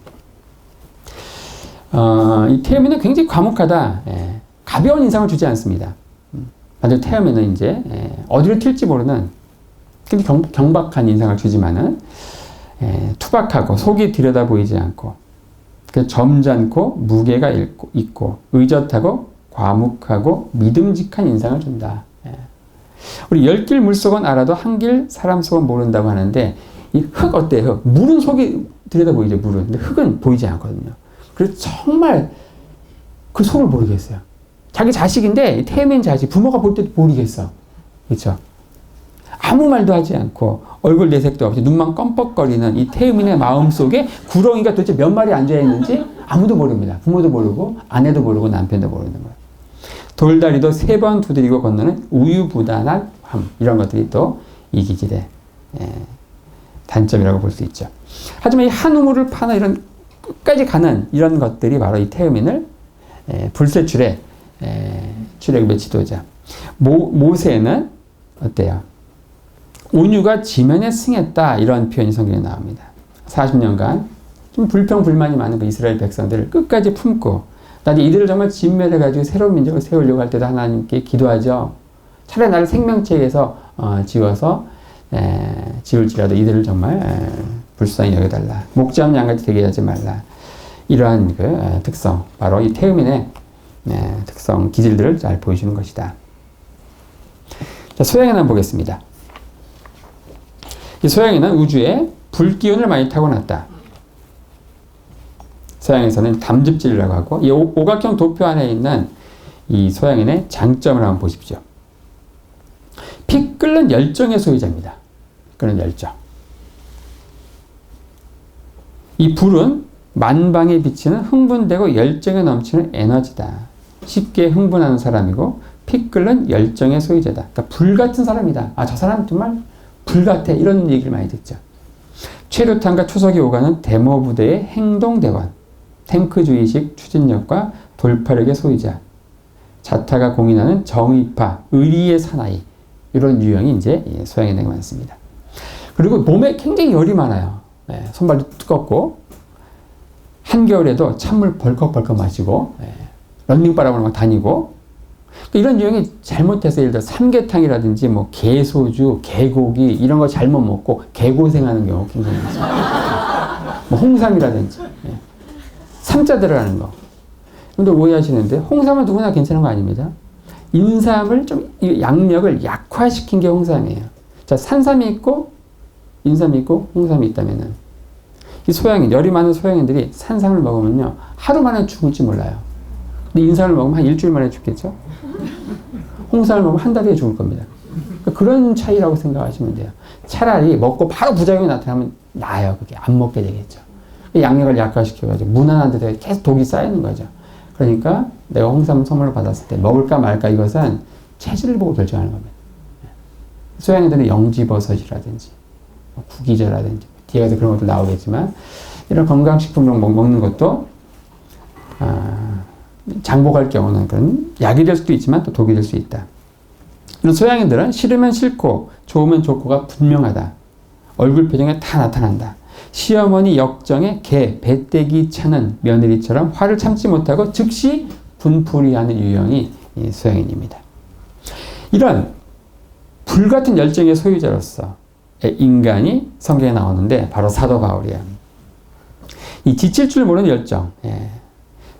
S1: 이 태음인은 굉장히 과묵하다. 가벼운 인상을 주지 않습니다. 반대로 태음에는 이제 어디로 튈지 모르는 굉장히 경박한 인상을 주지만은 투박하고 속이 들여다 보이지 않고 점잖고 무게가 있고 의젓하고 과묵하고 믿음직한 인상을 준다. 우리 10길 물속은 알아도 한 길 사람 속은 모른다고 하는데 이 흙 어때요? 흙. 물은 속이 들여다 보이죠. 물은. 근데 흙은 보이지 않거든요. 그래서 정말 그 속을 모르겠어요. 자기 자식인데 태음인 자식 부모가 볼 때도 모르겠어. 그렇죠? 아무 말도 하지 않고 얼굴 내색도 없이 눈만 껌뻑거리는 이 태음인의 마음속에 구렁이가 도대체 몇 마리 앉아있는지 아무도 모릅니다. 부모도 모르고 아내도 모르고 남편도 모르는 거예요. 돌다리도 3번 두드리고 건너는 우유부단한 함, 이런 것들이 또 이 기질의 단점이라고 볼 수 있죠. 하지만 이 한 우물을 파나 이런 끝까지 가는 이런 것들이 바로 이 태음인을 불세출의 출애굽의 지도자. 모세는 어때요? 온유가 지면에 승했다, 이런 표현이 성경에 나옵니다. 40년간 좀 불평불만이 많은 그 이스라엘 백성들을 끝까지 품고, 나도 이들을 정말 진멸해가지고 새로운 민족을 세우려고 할 때도 하나님께 기도하죠. 차라리 나를 생명체에서 지워서 지울지라도 이들을 정말 불쌍히 여겨달라. 목자 없는 양같이 되게 하지 말라. 이러한 그 특성, 바로 이 태음인의 특성, 기질들을 잘 보여주는 것이다. 자, 소양인 한번 보겠습니다. 이 소양인은 우주에 불기운을 많이 타고났다. 소양에서는 담즙질이라고 하고, 이 오각형 도표 안에 있는 이 소양인의 장점을 한번 보십시오. 피 끓는 열정의 소유자입니다. 끓는 열정. 이 불은 만방에 비치는 흥분되고 열정에 넘치는 에너지다. 쉽게 흥분하는 사람이고 피 끓는 열정의 소유자다. 그러니까 불 같은 사람이다. 아, 저 사람 정말 불 같아. 이런 얘기를 많이 듣죠. 최루탄과 초석이 오가는 데모 부대의 행동대원, 탱크주의식 추진력과 돌파력의 소유자, 자타가 공인하는 정의파, 의리의 사나이, 이런 유형이 이제 소양인에게 많습니다. 그리고 몸에 굉장히 열이 많아요. 손발도 뜨겁고, 한겨울에도 찬물 벌컥벌컥 마시고, 런닝바람으로 막 다니고, 이런 유형이 잘못해서 예를 들어 삼계탕이라든지 뭐 게소주, 개고기 이런 거 잘못 먹고 개고생하는 경우 굉장히 많습니다. 뭐 홍삼이라든지 삼자 들어가는 거. 여러분들 오해하시는데 홍삼은 누구나 괜찮은 거 아닙니다. 인삼을 좀 양력을 약화시킨 게 홍삼이에요. 자, 산삼이 있고 인삼이 있고 홍삼이 있다면은 이 소양인, 열이 많은 소양인들이 산삼을 먹으면요 하루 만에 죽을지 몰라요. 근데 인삼을 먹으면 한 일주일 만에 죽겠죠? 홍삼을 먹으면 한 달 후에 죽을 겁니다. 그런 차이라고 생각하시면 돼요. 차라리 먹고 바로 부작용이 나타나면 나아요. 그게 안 먹게 되겠죠. 양력을 약화시켜가지고 무난한 데다가 계속 독이 쌓이는 거죠. 그러니까 내가 홍삼 선물을 받았을 때 먹을까 말까, 이것은 체질을 보고 결정하는 겁니다. 소양인들은 영지버섯이라든지 구기자라든지 뒤에 가서 그런 것도 나오겠지만 이런 건강식품을 먹는 것도 장복할 경우는 그런 약이 될 수도 있지만 또 독이 될 수 있다. 이런 소양인들은 싫으면 싫고 좋으면 좋고가 분명하다. 얼굴 표정에 다 나타난다. 시어머니 역정에 배때기 차는 며느리처럼 화를 참지 못하고 즉시 분풀이하는 유형이 이 소양인입니다. 이런 불같은 열정의 소유자로서 인간이 성경에 나오는데 바로 사도 바울이에요. 이 지칠 줄 모르는 열정,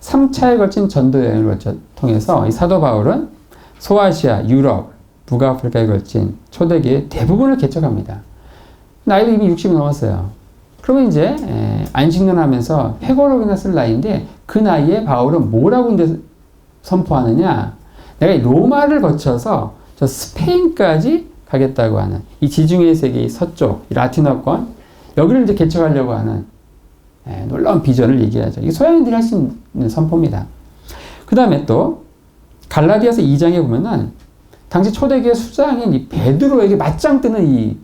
S1: 3차에 걸친 전도 여행을 통해서 이 사도 바울은 소아시아, 유럽, 북아프리카에 걸친 초대교회 대부분을 개척합니다. 나이도 이미 60이 넘었어요. 그러면 이제 안식년 하면서 회고록이나 쓸 나이인데 그 나이에 바울은 뭐라고 이제 선포하느냐? 내가 로마를 거쳐서 저 스페인까지 가겠다고 하는 이 지중해 세계의 서쪽, 이 라틴어권, 여기를 이제 개척하려고 하는 놀라운 비전을 얘기하죠. 이게 소양인들이 할 수 있는 선포입니다. 그 다음에 또 갈라디아서 2장에 보면은 당시 초대교회 수장인 이 베드로에게 맞짱 뜨는 이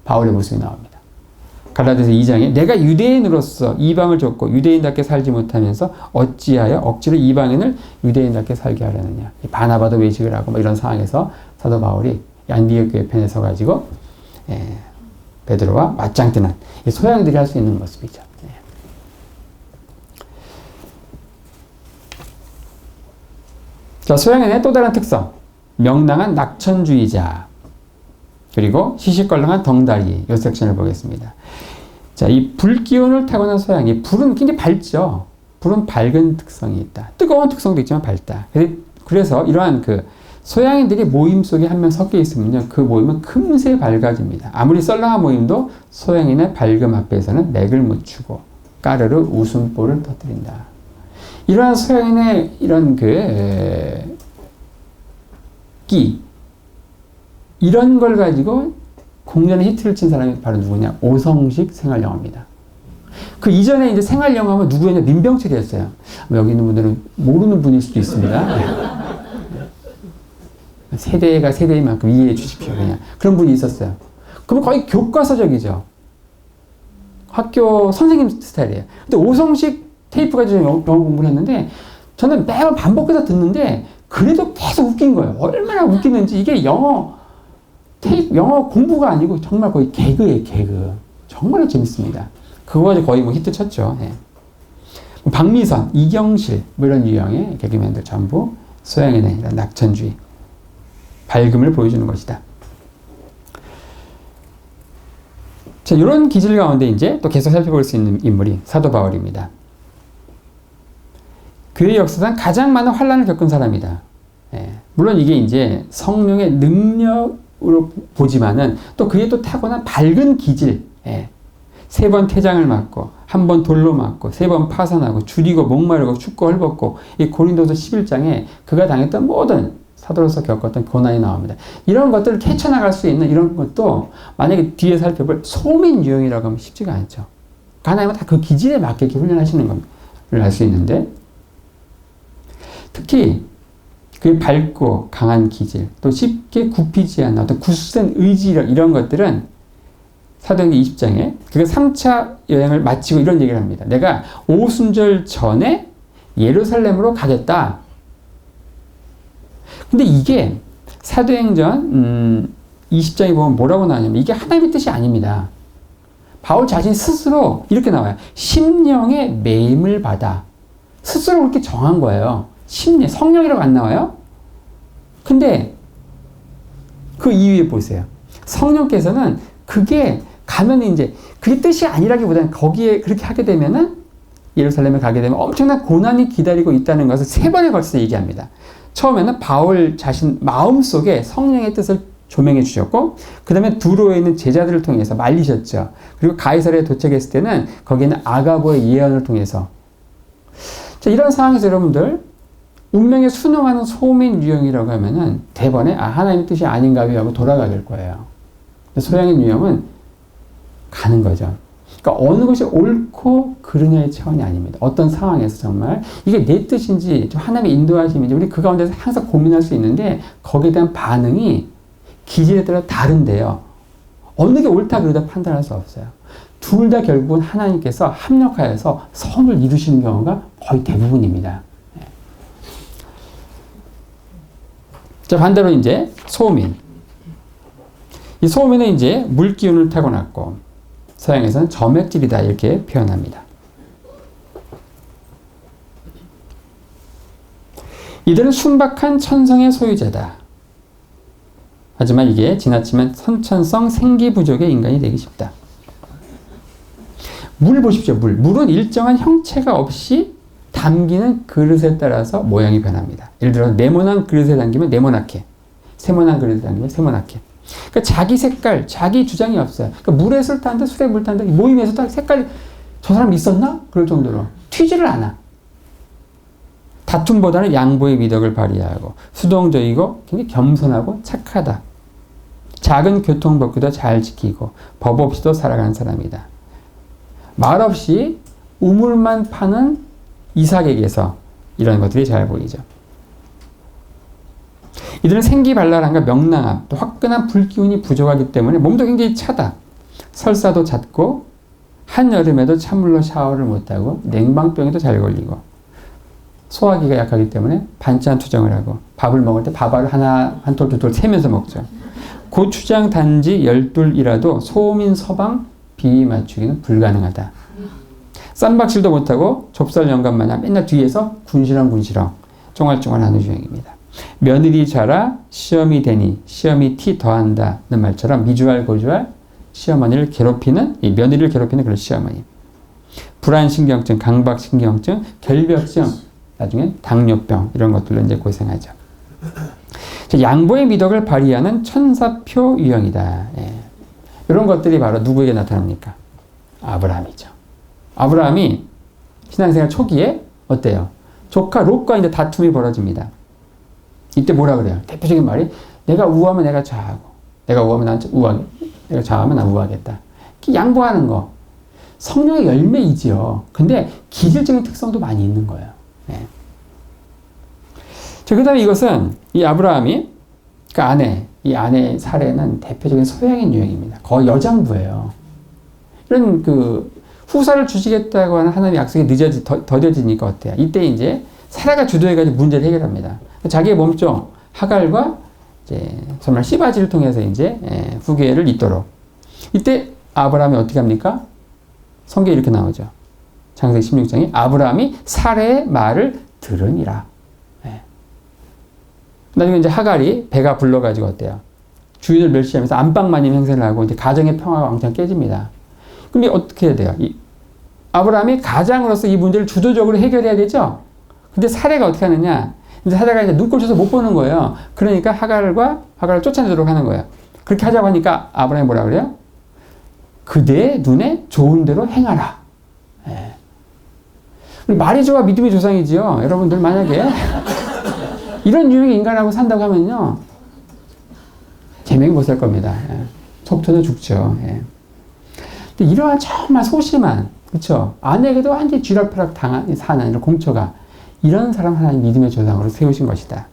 S1: 바울의 모습이 나옵니다. 갈라디아서 2장에 내가 유대인으로서 이방을 줬고 유대인답게 살지 못하면서 어찌하여 억지로 이방인을 유대인답게 살게 하려느냐. 바나바도 외식을 하고 뭐 이런 상황에서 사도 바울이 안디옥 교회 편에 서가지고 베드로와 맞짱 뜨는 소양들이 할 수 있는 모습이죠. 자, 소양인의 또 다른 특성, 명랑한 낙천주의자, 그리고 시시껄렁한 덩다리, 이 섹션을 보겠습니다. 자, 이 불기운을 타고난 소양이, 불은 굉장히 밝죠. 불은 밝은 특성이 있다. 뜨거운 특성도 있지만 밝다. 그래서 이러한 그 소양인들이 모임 속에 한 명 섞여 있으면요, 그 모임은 금세 밝아집니다. 아무리 썰렁한 모임도 소양인의 밝음 앞에서는 맥을 못 추고 까르르 웃음보를 터뜨린다. 이러한 서양인의 이런 이런 걸 가지고 공연에 히트를 친 사람이 바로 누구냐? 오성식 생활영화입니다. 그 이전에 이제 생활영화면 누구였냐? 민병철이었어요. 여기 있는 분들은 모르는 분일 수도 있습니다. 세대가 세대인 만큼 이해해 주십시오. 그냥. 그런 분이 있었어요. 그러면 거의 교과서적이죠. 학교 선생님 스타일이에요. 근데 오성식 테이프 가지고 영어 공부를 했는데 저는 매번 반복해서 듣는데 그래도 계속 웃긴 거예요. 얼마나 웃기는지. 이게 영어 공부가 아니고 정말 거의 개그예요, 개그. 정말 재밌습니다. 그거 가지고 거의 뭐 히트 쳤죠. 예. 박미선, 이경실, 뭐 이런 유형의 개그맨들 전부 서양인의 이런 낙천주의, 밝음을 보여주는 것이다. 자, 이런 기질 가운데 이제 또 계속 살펴볼 수 있는 인물이 사도 바울입니다. 교회 역사상 가장 많은 환란을 겪은 사람이다. 예. 물론 이게 이제 성령의 능력으로 보지만은 또 그게 또 타고난 밝은 기질. 예. 3번 태장을 맞고, 1번 돌로 맞고, 3번 파산하고, 줄이고, 목마르고, 춥고, 헐벗고, 이 고린도서 11장에 그가 당했던 모든 사도로서 겪었던 고난이 나옵니다. 이런 것들을 헤쳐나갈 수 있는 이런 것도 만약에 뒤에 살펴볼 소민 유형이라고 하면 쉽지가 않죠. 하나님은 다 그 기질에 맞게 훈련하시는 걸 알 수 있는데, 특히 그 밝고 강한 기질, 또 쉽게 굽히지 않는 어떤 굳센 의지 이런 것들은 사도행전 20장에 그가 3차 여행을 마치고 이런 얘기를 합니다. 내가 오순절 전에 예루살렘으로 가겠다. 근데 이게 사도행전 20장에 보면 뭐라고 나오냐면 이게 하나님의 뜻이 아닙니다. 바울 자신 스스로 이렇게 나와요. 심령의 매임을 받아. 스스로 그렇게 정한 거예요. 심령, 성령이라고 안 나와요? 근데 그 이유에 보세요. 성령께서는 그게 가면 이제 그게 뜻이 아니라기보다는 거기에 그렇게 하게 되면은 예루살렘에 가게 되면 엄청난 고난이 기다리고 있다는 것을 3번에 걸쳐서 얘기합니다. 처음에는 바울 자신 마음속에 성령의 뜻을 조명해 주셨고, 그 다음에 두로에 있는 제자들을 통해서 말리셨죠. 그리고 가이사랴에 도착했을 때는 거기는 아가보의 예언을 통해서. 자, 이런 상황에서 여러분들 운명에 순응하는 소민 유형이라고 하면은 대번에 하나님의 뜻이 아닌가 하고 돌아가게 될 거예요. 소양인 유형은 가는 거죠. 그러니까 어느 것이 옳고 그르냐의 차원이 아닙니다. 어떤 상황에서 정말 이게 내 뜻인지 좀 하나님의 인도하심인지 우리 그 가운데서 항상 고민할 수 있는데 거기에 대한 반응이 기질에 따라 다른데요. 어느 게 옳다 그르다 판단할 수 없어요. 둘 다 결국은 하나님께서 합력하여서 선을 이루시는 경우가 거의 대부분입니다. 자, 반대로 이제 소민. 이 소민은 이제 물기운을 타고났고 서양에서는 점액질이다 이렇게 표현합니다. 이들은 순박한 천성의 소유자다. 하지만 이게 지나치면 선천성 생기 부족의 인간이 되기 쉽다. 물 보십시오. 물은 일정한 형체가 없이 담기는 그릇에 따라서 모양이 변합니다. 예를 들어 네모난 그릇에 담기면 네모나게, 세모난 그릇에 담기면 세모나게. 그러니까 자기 색깔, 자기 주장이 없어요. 그러니까 물에 술 타는데 술에 물 타는데 모임에서도 색깔 저 사람 있었나? 그럴 정도로 튀지를 않아. 다툼보다는 양보의 미덕을 발휘하고 수동적이고 굉장히 겸손하고 착하다. 작은 교통법규도 잘 지키고 법 없이도 살아가는 사람이다. 말 없이 우물만 파는 이삭에게서 이런 것들이 잘 보이죠. 이들은 생기발랄함과 명랑함, 또 화끈한 불기운이 부족하기 때문에 몸도 굉장히 차다. 설사도 잦고 한여름에도 찬물로 샤워를 못하고 냉방병에도 잘 걸리고 소화기가 약하기 때문에 반찬 투정을 하고 밥을 먹을 때 밥알을 하나, 한 톨, 두 톨 세면서 먹죠. 고추장 단지 12이라도 소민 서방 비위 맞추기는 불가능하다. 쌈박질도 못하고 좁쌀 영감 마냥 맨날 뒤에서 군시렁 쫑알쫑알 하는 유형입니다. 며느리 자라 시험이 되니 시험이 티 더한다는 말처럼 미주알 고주알 시어머니를 괴롭히는 이 며느리를 괴롭히는 그런 시어머니. 불안신경증, 강박신경증, 결벽증, 나중에 당뇨병 이런 것들로 이제 고생하죠. 양보의 미덕을 발휘하는 천사표 유형이다. 예. 이런 것들이 바로 누구에게 나타납니까? 아브라함이죠. 아브라함이 신앙생활 초기에 어때요? 조카 롯과 이제 다툼이 벌어집니다. 이때 뭐라 그래요? 대표적인 말이 내가 우하면 내가 좌하고 내가 우하면 난 우하, 내가 좌하면 난 우하겠다. 양보하는 거. 성령의 열매이지요. 근데 기질적인 특성도 많이 있는 거예요. 네. 자, 그 다음에 이것은 이 아브라함이 그 아내, 이 아내의 사례는 대표적인 서양인 유형입니다. 거의 여장부예요. 이런 그 후사를 주시겠다고 하는 하나님의 약속이 더뎌지니까 어때요? 이때 이제 사라가 주도해가지고 문제를 해결합니다. 자기의 몸종 하갈과 이제 정말 시바지를 통해서 이제 후계를 잇도록. 이때 아브라함이 어떻게 합니까? 성경에 이렇게 나오죠. 창세기 16장에 아브라함이 사라의 말을 들으니라. 나중에 이제 하갈이 배가 불러가지고 어때요? 주인을 멸시하면서 안방마님 행세를 하고 이제 가정의 평화가 왕창 깨집니다. 그럼 어떻게 해야 돼요? 아브라함이 가장으로서 이 문제를 주도적으로 해결해야 되죠? 근데 사례가 어떻게 하느냐? 이제 사례가 이제 눈꼴 쳐서 못 보는 거예요. 그러니까 하갈을 쫓아내도록 하는 거예요. 그렇게 하자고 하니까 아브라함이 뭐라 그래요? 그대의 눈에 좋은 대로 행하라. 예. 말이 좋아 믿음이 조상이지요. 여러분들 만약에 이런 유형의 인간하고 산다고 하면요. 제명이 못 살 겁니다. 예. 속 터져 죽죠. 예. 근데 이러한 정말 소심한, 그쵸? 아내에게도 완전히 쥐락펴락 사는 이런 공처가 이런 사람 하나님 믿음의 조상으로 세우신 것이다.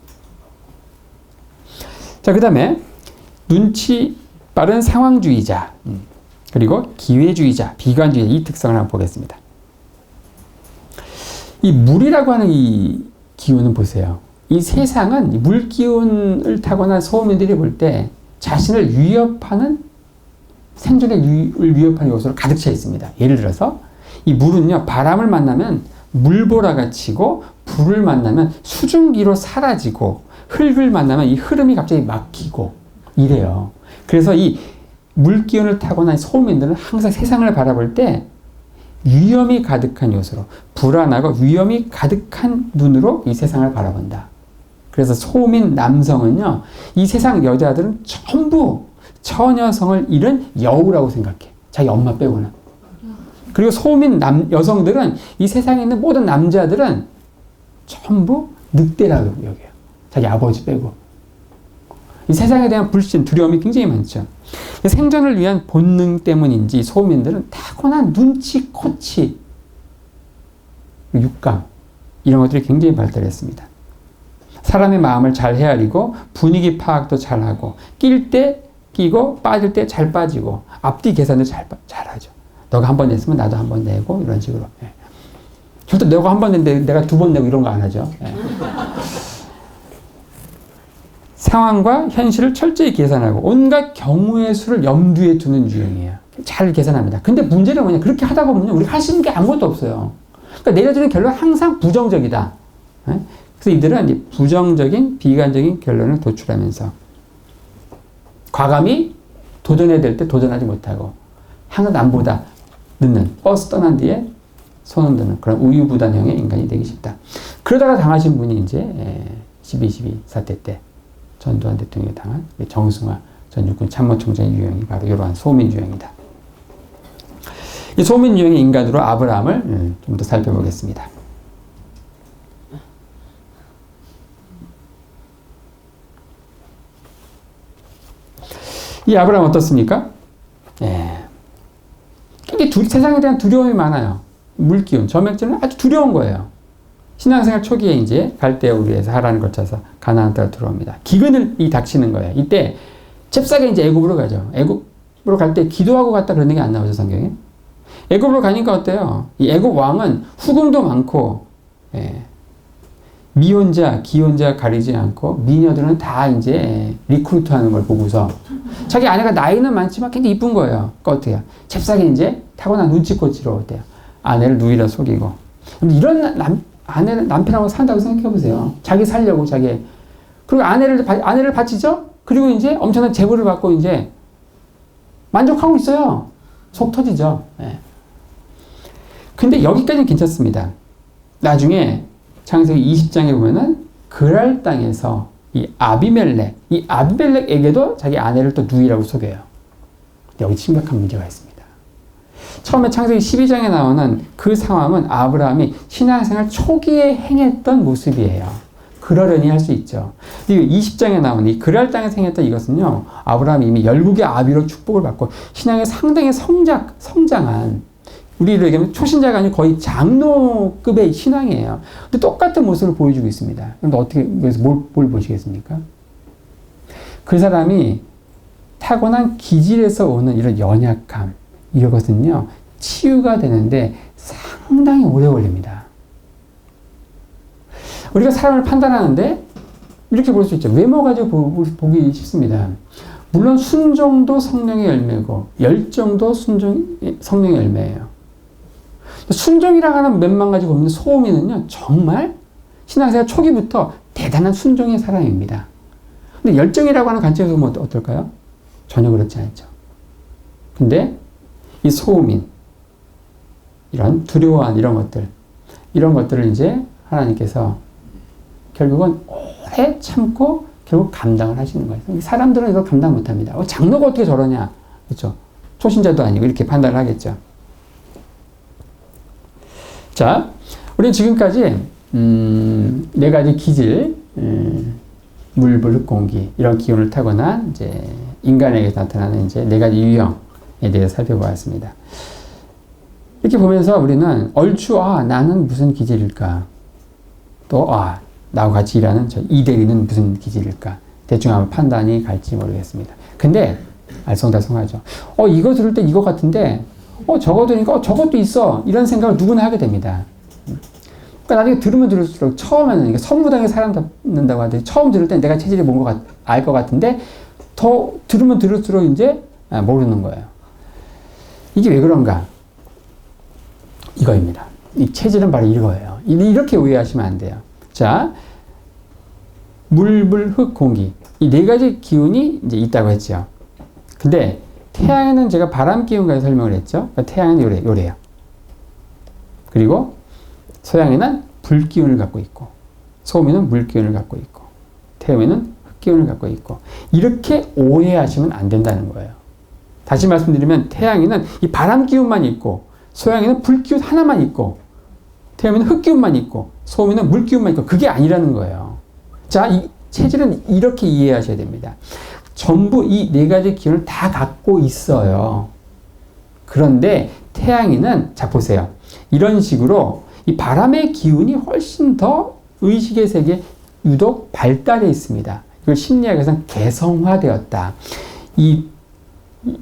S1: 자, 그 다음에 눈치 빠른 상황주의자, 그리고 기회주의자, 비관주의자 이 특성을 한번 보겠습니다. 이 물이라고 하는 이 기운은 보세요. 이 세상은 물기운을 타고난 소민들이 볼 때 자신을 위협하는 생존을 위협하는 요소로 가득 차 있습니다. 예를 들어서 이 물은요, 바람을 만나면 물보라가 치고 불을 만나면 수증기로 사라지고 흙을 만나면 이 흐름이 갑자기 막히고 이래요. 그래서 이 물기운을 타고난 소민들은 항상 세상을 바라볼 때 위험이 가득한 요소로 불안하고 위험이 가득한 눈으로 이 세상을 바라본다. 그래서 소민 남성은요, 이 세상 여자들은 전부 처녀성을 잃은 여우라고 생각해. 자기 엄마 빼고는. 그리고 소민 여성들은 이 세상에 있는 모든 남자들은 전부 늑대라고 여겨요. 자기 아버지 빼고. 이 세상에 대한 불신, 두려움이 굉장히 많죠. 생존을 위한 본능 때문인지 소민들은 타고난 눈치, 코치, 육감 이런 것들이 굉장히 발달했습니다. 사람의 마음을 잘 헤아리고 분위기 파악도 잘하고 낄 때 끼고 빠질 때 잘 빠지고 앞뒤 계산도 잘하죠. 너가 한 번 냈으면 나도 한 번 내고 이런 식으로. 절대 너가 한 번 냈는데 내가 두 번 내고 이런 거 안 하죠. 상황과 현실을 철저히 계산하고 온갖 경우의 수를 염두에 두는 유형이에요. 잘 계산합니다. 근데 문제는 뭐냐? 그렇게 하다 보면 우리가 할 수 있는 게 아무것도 없어요. 그러니까 내려지는 결론은 항상 부정적이다. 그래서 이들은 이제 부정적인 비관적인 결론을 도출하면서 과감히 도전해야 될 때 도전하지 못하고 항상 남보다 늦는 버스 떠난 뒤에 손을 드는 그런 우유부단형의 인간이 되기 쉽다. 그러다가 당하신 분이 이제 12.12 사태 때 전두환 대통령이 당한 정승화 전 육군 참모총장의 유형이 바로 이러한 소민 유형이다. 이 소민 유형의 인간으로 아브라함을 좀 더 살펴보겠습니다. 이 아브라함 어떻습니까? 굉장히 세상에 대한 두려움이 많아요. 물기운, 점액질은 아주 두려운 거예요. 신앙생활 초기에 이제 갈대우르에서 하란을 거쳐서 가나안 땅으로 들어옵니다. 기근이 닥치는 거예요. 이때 잽싸게 이제 애굽으로 가죠. 애굽으로 갈 때 기도하고 갔다 그런 얘기 안 나오죠, 성경에? 애굽으로 가니까 어때요? 이 애굽 왕은 후궁도 많고, 미혼자, 기혼자 가리지 않고 미녀들은 다 이제 리크루트하는 걸 보고서 자기 아내가 나이는 많지만 굉장히 이쁜 거예요. 그러니까 어때요? 잽싸게 이제 타고난 눈치코치로 어때요? 아내를 누이라 속이고. 이런 남편하고 산다고 생각해 보세요. 자기 살려고 자기. 그리고 아내를 바치죠? 그리고 이제 엄청난 제보를 받고 이제 만족하고 있어요. 속 터지죠. 근데 여기까지는 괜찮습니다. 나중에 창세기 20장에 보면은 그랄 땅에서 이 아비멜렉에게도 자기 아내를 또 누이라고 속여요. 여기 심각한 문제가 있습니다. 처음에 창세기 12장에 나오는 그 상황은 아브라함이 신앙생활 초기에 행했던 모습이에요. 그러려니 할 수 있죠. 20장에 나오는 이 그랄 땅에서 행했던 이것은요, 아브라함이 이미 열국의 아비로 축복을 받고 신앙에 상당히 성장한, 우리로 얘기하면 초신자가 아니고 거의 장로급의 신앙이에요. 근데 똑같은 모습을 보여주고 있습니다. 그런데 어떻게, 그래서 뭘 보시겠습니까? 그 사람이 타고난 기질에서 오는 이런 연약함, 이것은요, 치유가 되는데 상당히 오래 걸립니다. 우리가 사람을 판단하는데 이렇게 볼 수 있죠. 외모 가지고 보기 쉽습니다. 물론 순종도 성령의 열매고 열정도 성령의 열매예요. 순종이라고 하는 면만 가지고 보면 소음이는요, 정말 신앙생활 초기부터 대단한 순종의 사람입니다. 근데 열정이라고 하는 관점에서 보면 어떨까요? 전혀 그렇지 않죠. 근데 이 소음인, 이런 두려워한 이런 것들을 이제 하나님께서 결국은 오래 참고 결국 감당을 하시는 거예요. 사람들은 이걸 감당 못 합니다. 장로가 어떻게 저러냐? 그렇죠? 초신자도 아니고 이렇게 판단을 하겠죠. 자, 우리는 지금까지 네 가지 기질, 물, 불, 공기 이런 기운을 타고난 이제 인간에게 나타나는 이제 네 가지 유형에 대해서 살펴보았습니다. 이렇게 보면서 우리는 얼추 나는 무슨 기질일까? 또 나와 같이 일하는 저 이대리는 무슨 기질일까? 대충 아마 판단이 갈지 모르겠습니다. 근데 알쏭달쏭하죠. 이거 들을 때 이거 같은데 저거 들으니까 저것도 있어. 이런 생각을 누구나 하게 됩니다. 그러니까 나중에 들으면 들을수록 처음에는 선무당에 사람 잡는다고 하는데 처음 들을 때 내가 체질이 뭔가 알 것 같은데 더 들으면 들을수록 이제 모르는 거예요. 이게 왜 그런가? 이거입니다. 이 체질은 바로 이거예요. 이렇게 오해하시면 안 돼요. 자, 물, 불, 흙, 공기. 이 네 가지 기운이 이제 있다고 했죠. 근데 태양에는 제가 바람 기운까지 설명을 했죠. 그러니까 태양은 요래요. 그리고 서양에는 불 기운을 갖고 있고, 소음에는 물 기운을 갖고 있고, 태음에는 흙 기운을 갖고 있고, 이렇게 오해하시면 안 된다는 거예요. 다시 말씀드리면 태양에는 이 바람 기운만 있고, 소양에는 불 기운 하나만 있고, 태음에는 흙 기운만 있고, 소음에는 물 기운만 있고, 그게 아니라는 거예요. 자, 이 체질은 이렇게 이해하셔야 됩니다. 전부 이 네 가지 기운을 다 갖고 있어요. 그런데 태양에는, 자 보세요. 이런 식으로 이 바람의 기운이 훨씬 더 의식의 세계에 유독 발달해 있습니다. 이걸 심리학에서는 개성화되었다.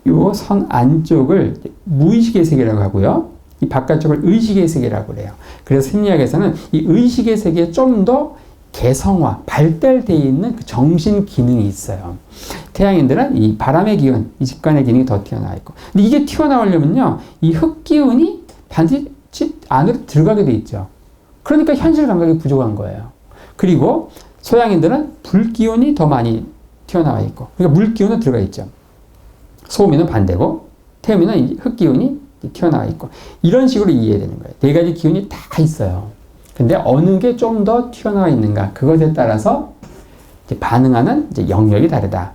S1: 요 선 안쪽을 무의식의 세계라고 하고요. 이 바깥쪽을 의식의 세계라고 그래요. 그래서 심리학에서는 이 의식의 세계에 좀 더 개성화, 발달되어 있는 그 정신 기능이 있어요. 태양인들은 이 바람의 기운, 이 직관의 기능이 더 튀어나와 있고. 근데 이게 튀어나오려면요, 이 흙 기운이 반드시 안으로 들어가게 돼 있죠. 그러니까 현실 감각이 부족한 거예요. 그리고 소양인들은 불 기운이 더 많이 튀어나와 있고, 그러니까 물 기운은 들어가 있죠. 소음에는 반대고, 태음에는 흙 기운이 튀어나와 있고, 이런 식으로 이해되는 거예요. 네 가지 기운이 다 있어요. 근데 어느 게 좀 더 튀어나와 있는가, 그것에 따라서 이제 반응하는 이제 영역이 다르다.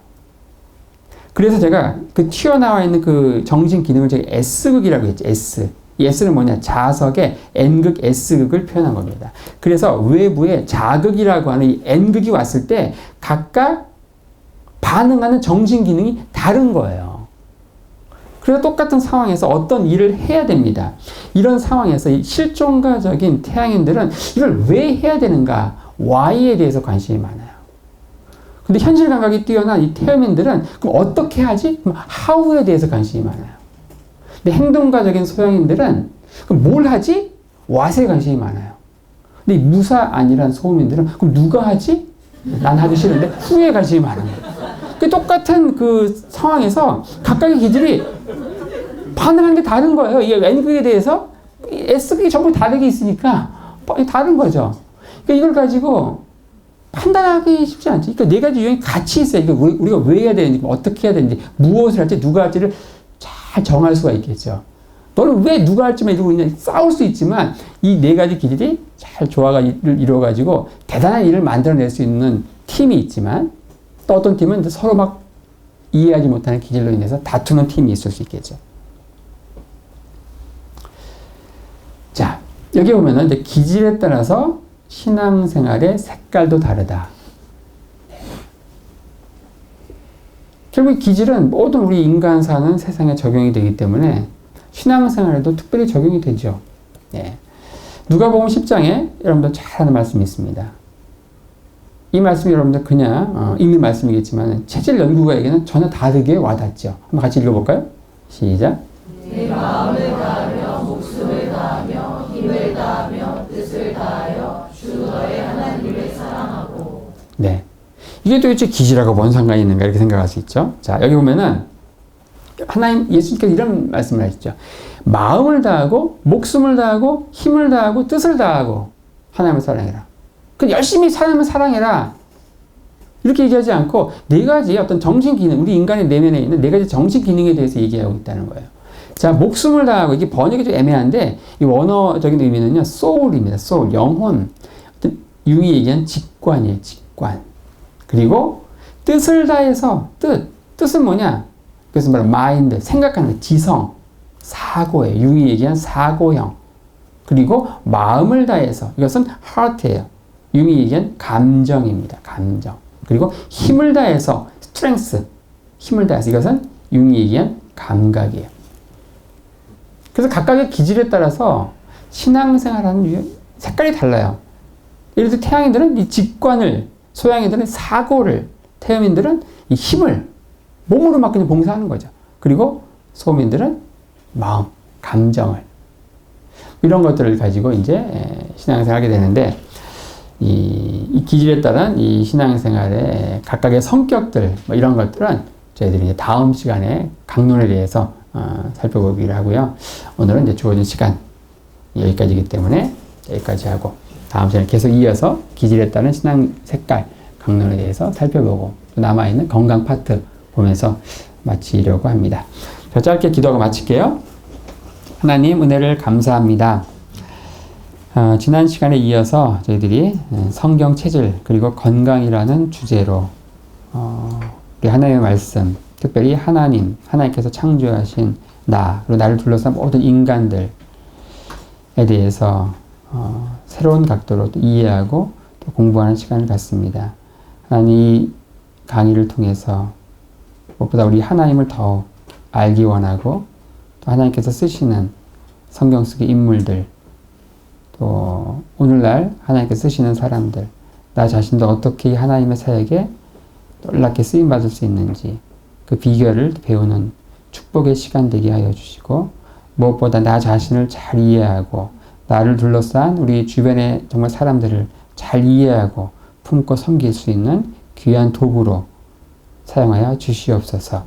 S1: 그래서 제가 그 튀어나와 있는 그 정신 기능을 제가 S극이라고 했죠. S. 이 S는 뭐냐? 자석의 N극, S극을 표현한 겁니다. 그래서 외부에 자극이라고 하는 이 N극이 왔을 때 각각 반응하는 정신 기능이 다른 거예요. 그래서 똑같은 상황에서 어떤 일을 해야 됩니다. 이런 상황에서 이 실존가적인 태양인들은 이걸 왜 해야 되는가? Why에 대해서 관심이 많아요. 근데 현실 감각이 뛰어난 이 태음인들은 그럼 어떻게 하지? 그럼 How에 대해서 관심이 많아요. 근데 행동가적인 소양인들은 그럼 뭘 하지? What에 관심이 많아요. 근데 이 무사안이란 소음인들은 그럼 누가 하지? 난 하기 싫은데 후에 관심이 많은 거예요. 그 똑같은 그 상황에서 각각의 기질이 반응하는 게 다른 거예요. 이 N극에 대해서 S극이 전부 다르게 있으니까 다른 거죠. 그러니까 이걸 가지고 판단하기 쉽지 않죠. 그러니까 네 가지 유형이 같이 있어요. 이거 우리가 왜 해야 되는지, 어떻게 해야 되는지, 무엇을 할지, 누가 할지를 잘 정할 수가 있겠죠. 너는 왜 누가 할지만 이러고 있냐, 싸울 수 있지만 이 네 가지 기질이 잘 조화가 이루어가지고 대단한 일을 만들어낼 수 있는 팀이 있지만, 또 어떤 팀은 서로 막 이해하지 못하는 기질로 인해서 다투는 팀이 있을 수 있겠죠. 여기 보면은 이제 기질에 따라서 신앙생활의 색깔도 다르다. 결국 기질은 모든 우리 인간 사는 세상에 적용이 되기 때문에 신앙생활에도 특별히 적용이 되죠. 예. 누가복음 10장에 여러분들 잘 아는 말씀이 있습니다. 이 말씀이 여러분들 그냥 읽는 말씀이겠지만 체질 연구가에게는 전혀 다르게 와닿죠. 한번 같이 읽어볼까요? 시작.
S2: 내 마음을 다하며 목숨을 다하며 힘을 다하며 뜻을 다하여 주 너의 하나님을 사랑하고.
S1: 네. 이게 도대체 기질하고 뭔 상관이 있는가 이렇게 생각할 수 있죠. 자, 여기 보면은 하나님 예수님께서 이런 말씀을 하셨죠. 마음을 다하고 목숨을 다하고 힘을 다하고 뜻을 다하고 하나님을 사랑해라. 그 열심히 하나님을 사랑해라. 이렇게 얘기하지 않고 네 가지 어떤 정신 기능, 우리 인간의 내면에 있는 네 가지 정신 기능에 대해서 얘기하고 있다는 거예요. 자, 목숨을 다하고 이게 번역이 좀 애매한데 이 원어적인 의미는요, soul입니다. soul, 영혼. 융이 얘기한 직관이에요, 직관. 그리고 뜻을 다해서 뜻은 뭐냐? 그래서 바로 마인드, 생각하는 지성, 사고예요. 융이 얘기한 사고형. 그리고 마음을 다해서 이것은 heart예요. 융이 얘기한 감정입니다. 감정. 그리고 힘을 다해서 strength, 힘을 다해서 이것은 융이 얘기한 감각이에요. 그래서 각각의 기질에 따라서 신앙생활하는 색깔이 달라요. 예를 들어 태양인들은 이 직관을, 소양인들은 사고를, 태음인들은 이 힘을 몸으로 막 그냥 봉사하는 거죠. 그리고 소음인들은 마음, 감정을 이런 것들을 가지고 이제 신앙생활하게 되는데 이 기질에 따른 이 신앙생활의 각각의 성격들 뭐 이런 것들은 저희들이 이제 다음 시간에 강론에 대해서 살펴보기로 하고요. 오늘은 이제 주어진 시간 여기까지이기 때문에 여기까지 하고 다음 시간에 계속 이어서 기질에 따른 신앙 색깔 강론에 대해서 살펴보고 또 남아있는 건강 파트 보면서 마치려고 합니다. 자, 짧게 기도하고 마칠게요. 하나님 은혜를 감사합니다. 지난 시간에 이어서 저희들이 성경 체질 그리고 건강이라는 주제로 우리 하나님의 말씀, 특별히 하나님께서 창조하신 나, 그리고 나를 둘러싼 모든 인간들에 대해서 새로운 각도로 또 이해하고 또 공부하는 시간을 갖습니다. 하나님 이 강의를 통해서 무엇보다 우리 하나님을 더 알기 원하고 또 하나님께서 쓰시는 성경 속의 인물들 또 오늘날 하나님께서 쓰시는 사람들 나 자신도 어떻게 하나님의 사역에 놀랍게 쓰임받을 수 있는지 그 비결을 배우는 축복의 시간 되게 하여 주시고 무엇보다 나 자신을 잘 이해하고 나를 둘러싼 우리 주변의 정말 사람들을 잘 이해하고 품고 섬길 수 있는 귀한 도구로 사용하여 주시옵소서.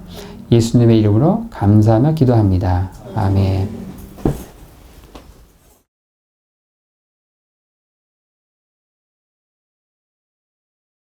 S1: 예수님의 이름으로 감사하며 기도합니다. 아멘.